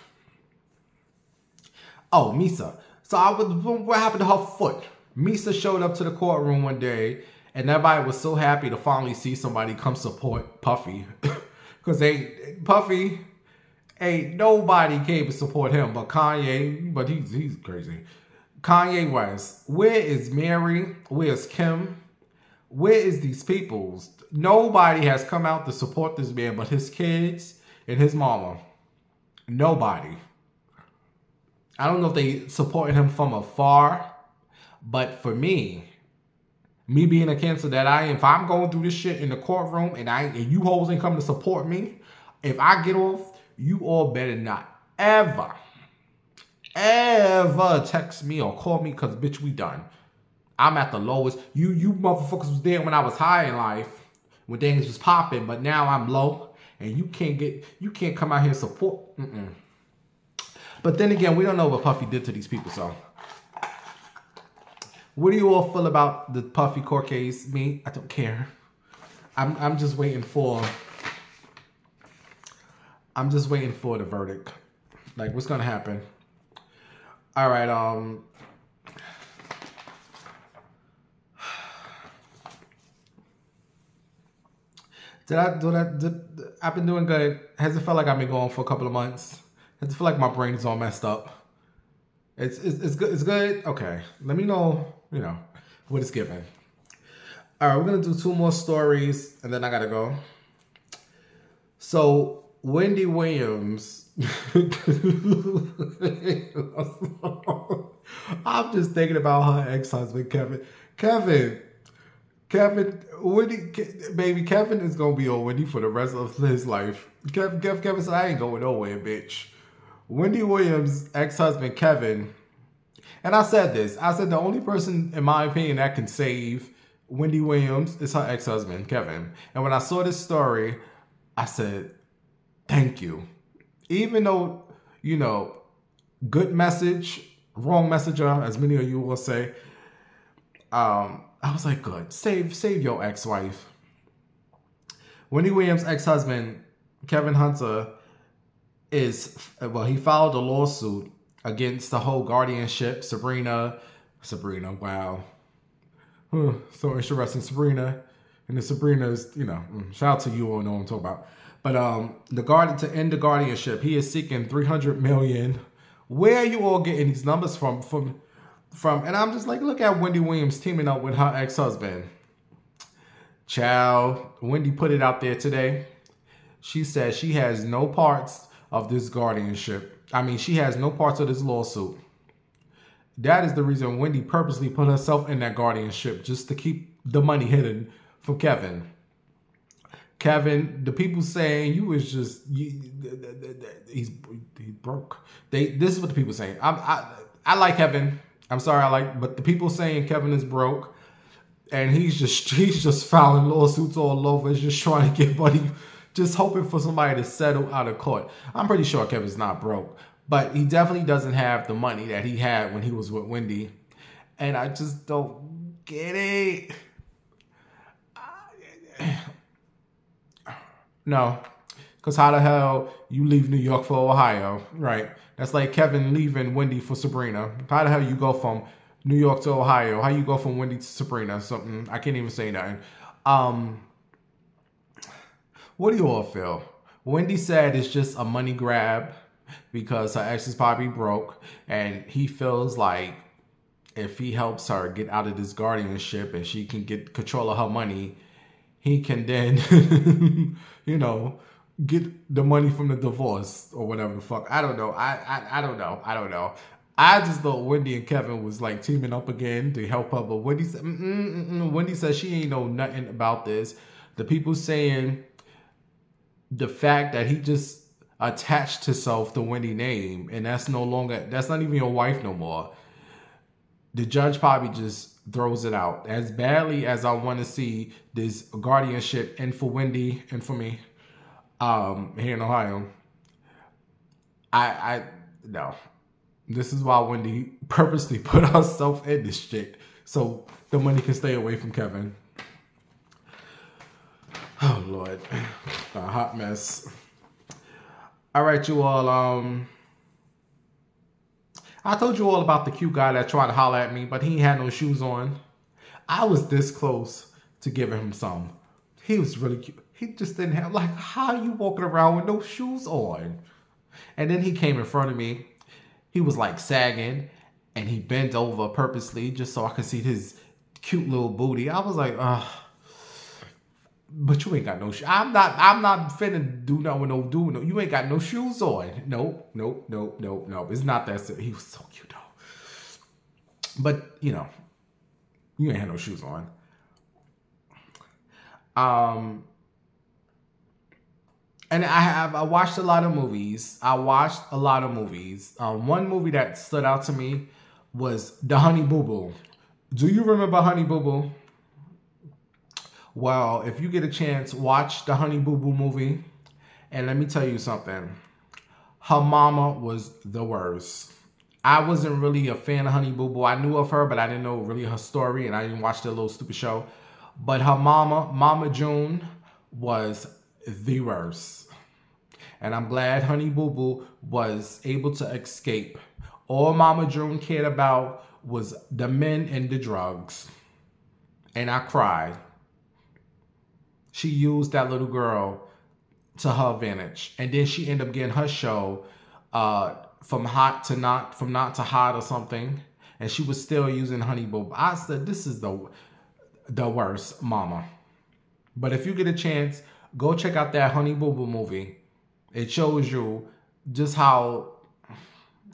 Oh, Misa. So what happened to her foot? Misa showed up to the courtroom one day, and everybody was so happy to finally see somebody come support Puffy. Because Puffy, ain't nobody came to support him but Kanye, but he's crazy. Kanye West. Where is Mary? Where's Kim? Where is these peoples? Nobody has come out to support this man but his kids and his mama. Nobody. I don't know if they supported him from afar, but for me being a Cancer that I am, if I'm going through this shit in the courtroom and you hoes ain't come to support me, if I get off, you all better not ever text me or call me, because bitch, we done. I'm at the lowest. You motherfuckers was there when I was high in life, when things was popping, but now I'm low, and you can't come out here and support. But then again, we don't know what Puffy did to these people, so. What do you all feel about the Puffy court case? Me, I don't care. I'm just waiting for the verdict. Like, what's gonna happen? All right, I've been doing good. Has it felt like I've been going for a couple of months? Does it feel like my brain is all messed up? It's good. It's good. Okay. Let me know, you know, what it's giving. All right, we're gonna do 2 more stories, and then I gotta go. So Wendy Williams. I'm just thinking about her ex-husband Kevin. Wendy, baby, Kevin is gonna be on Wendy for the rest of his life. Kevin said, I ain't going nowhere, bitch. Wendy Williams' ex-husband, Kevin, and I said this, I said the only person, in my opinion, that can save Wendy Williams is her ex-husband, Kevin. And when I saw this story, I said, thank you. Even though, you know, good message, wrong messenger, as many of you will say, I was like, good, save your ex-wife. Wendy Williams' ex-husband, Kevin Hunter, he filed a lawsuit against the whole guardianship. Sabrina, wow. So interesting, Sabrina. And the Sabrina's, you know, shout out to you all know what I'm talking about. But to end the guardianship, he is seeking $300 million. Where are you all getting these numbers from? And I'm just like, look at Wendy Williams teaming up with her ex-husband. Child, Wendy put it out there today. She said she has no parts of this guardianship. I mean, she has no parts of this lawsuit. That is the reason Wendy purposely put herself in that guardianship, just to keep the money hidden from Kevin. Kevin, the people saying you was just, he's broke. This is what the people saying. I like Kevin. I'm sorry, but the people saying Kevin is broke, and he's just filing lawsuits all over, just trying to get money, just hoping for somebody to settle out of court. I'm pretty sure Kevin's not broke, but he definitely doesn't have the money that he had when he was with Wendy, and I just don't get it. No, because how the hell you leave New York for Ohio, right? That's like Kevin leaving Wendy for Sabrina. How the hell you go from New York to Ohio? How you go from Wendy to Sabrina? Something, I can't even say nothing. What do you all feel? Wendy said it's just a money grab because her ex is probably broke, and he feels like if he helps her get out of this guardianship and she can get control of her money, he can then, you know, get the money from the divorce or whatever the fuck. I don't know. I don't know. I don't know. I just thought Wendy and Kevin was like teaming up again to help her, but Wendy said, Wendy said she ain't know nothing about this. The people saying the fact that he just attached himself to Wendy's name, and that's not even your wife no more. The judge probably just throws it out. As badly as I want to see this guardianship and for Wendy and for me here in Ohio, no. This is why Wendy purposely put herself in this shit so the money can stay away from Kevin. Oh Lord, a hot mess. All right, you all. I told you all about the cute guy that tried to holler at me, but he had no shoes on. I was this close to giving him some. He was really cute. He just didn't have, like, how are you walking around with no shoes on? And then he came in front of me. He was like sagging, and he bent over purposely just so I could see his cute little booty. I was like, but you ain't got no shoes. I'm not finna do nothing with no. You ain't got no shoes on. Nope. It's not that. He was so cute though. But you know, you ain't had no shoes on. And I watched a lot of movies. One movie that stood out to me was The Honey Boo Boo. Do you remember Honey Boo Boo? Well, if you get a chance, watch the Honey Boo Boo movie. And let me tell you something. Her mama was the worst. I wasn't really a fan of Honey Boo Boo. I knew of her, but I didn't know really her story. And I didn't watch that little stupid show. But her mama, Mama June, was the worst. And I'm glad Honey Boo Boo was able to escape. All Mama June cared about was the men and the drugs. And I cried. She used that little girl to her advantage. And then she ended up getting her show from not to hot or something. And she was still using Honey Boo Boo. I said, this is the worst mama. But if you get a chance, go check out that Honey Boo Boo movie. It shows you just how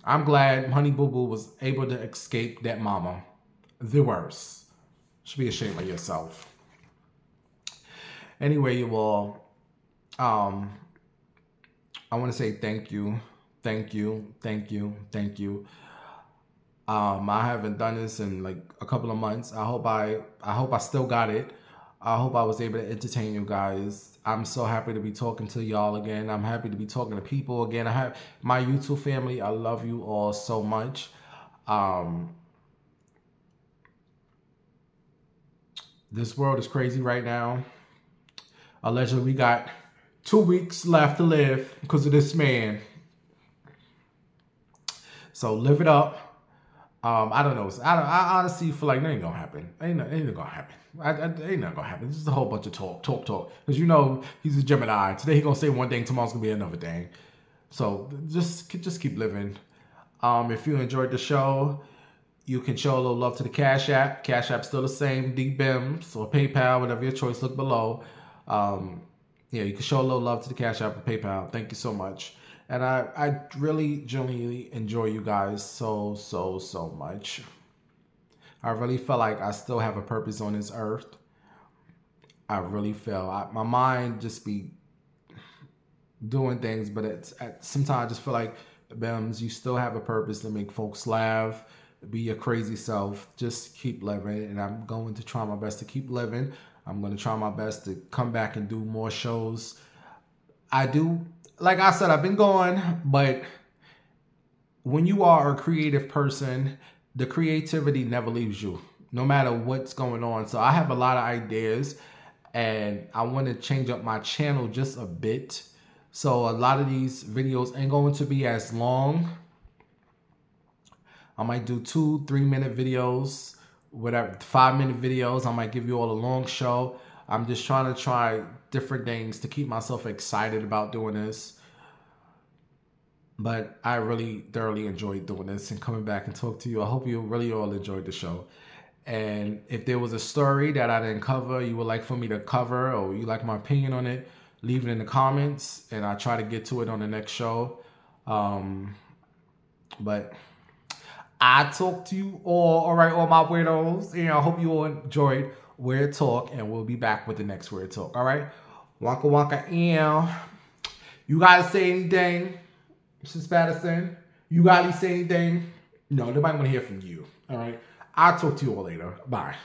I'm glad Honey Boo Boo was able to escape that mama. The worst. Should be ashamed of yourself. Anyway, you all, I want to say thank you. I haven't done this in like a couple of months. I hope I still got it. I hope I was able to entertain you guys. I'm so happy to be talking to y'all again. I'm happy to be talking to people again. I have my YouTube family. I love you all so much. This world is crazy right now. Allegedly, we got 2 weeks left to live because of this man. So live it up. I don't know. I honestly feel like that ain't gonna happen. Ain't gonna happen. Ain't not gonna happen. It's just a whole bunch of talk. Because you know he's a Gemini. Today he's gonna say one thing, tomorrow's gonna be another thing. So just keep living. If you enjoyed the show, you can show a little love to the Cash App. Cash App's still the same, DBIMS or PayPal, whatever your choice. Look below. Yeah, you can show a little love to the Cash App or PayPal. Thank you so much. And I really genuinely enjoy you guys so much. I really feel like I still have a purpose on this earth. I really feel my mind just be doing things, but sometimes I just feel like, Bims, you still have a purpose to make folks laugh, be your crazy self. Just keep living, and I'm going to try my best to keep living. I'm going to try my best to come back and do more shows. Like I said, I've been gone, but when you are a creative person, the creativity never leaves you, no matter what's going on. So I have a lot of ideas, and I want to change up my channel just a bit. So a lot of these videos ain't going to be as long. I might do 2-3 minute videos, whatever, 5-minute videos. I might give you all a long show. I'm just trying to try different things to keep myself excited about doing this. But I really thoroughly enjoyed doing this and coming back and talk to you. I hope you really all enjoyed the show. And if there was a story that I didn't cover, you would like for me to cover, or you like my opinion on it, leave it in the comments, and I'll try to get to it on the next show. But I talk to you all right, all my weirdos. And I hope you all enjoyed Weird Talk, and we'll be back with the next Weird Talk. All right, Wonka Wonka. And you gotta say anything, Mrs. Patterson? You gotta say anything? No, nobody wanna hear from you. All right, I'll talk to you all later. Bye.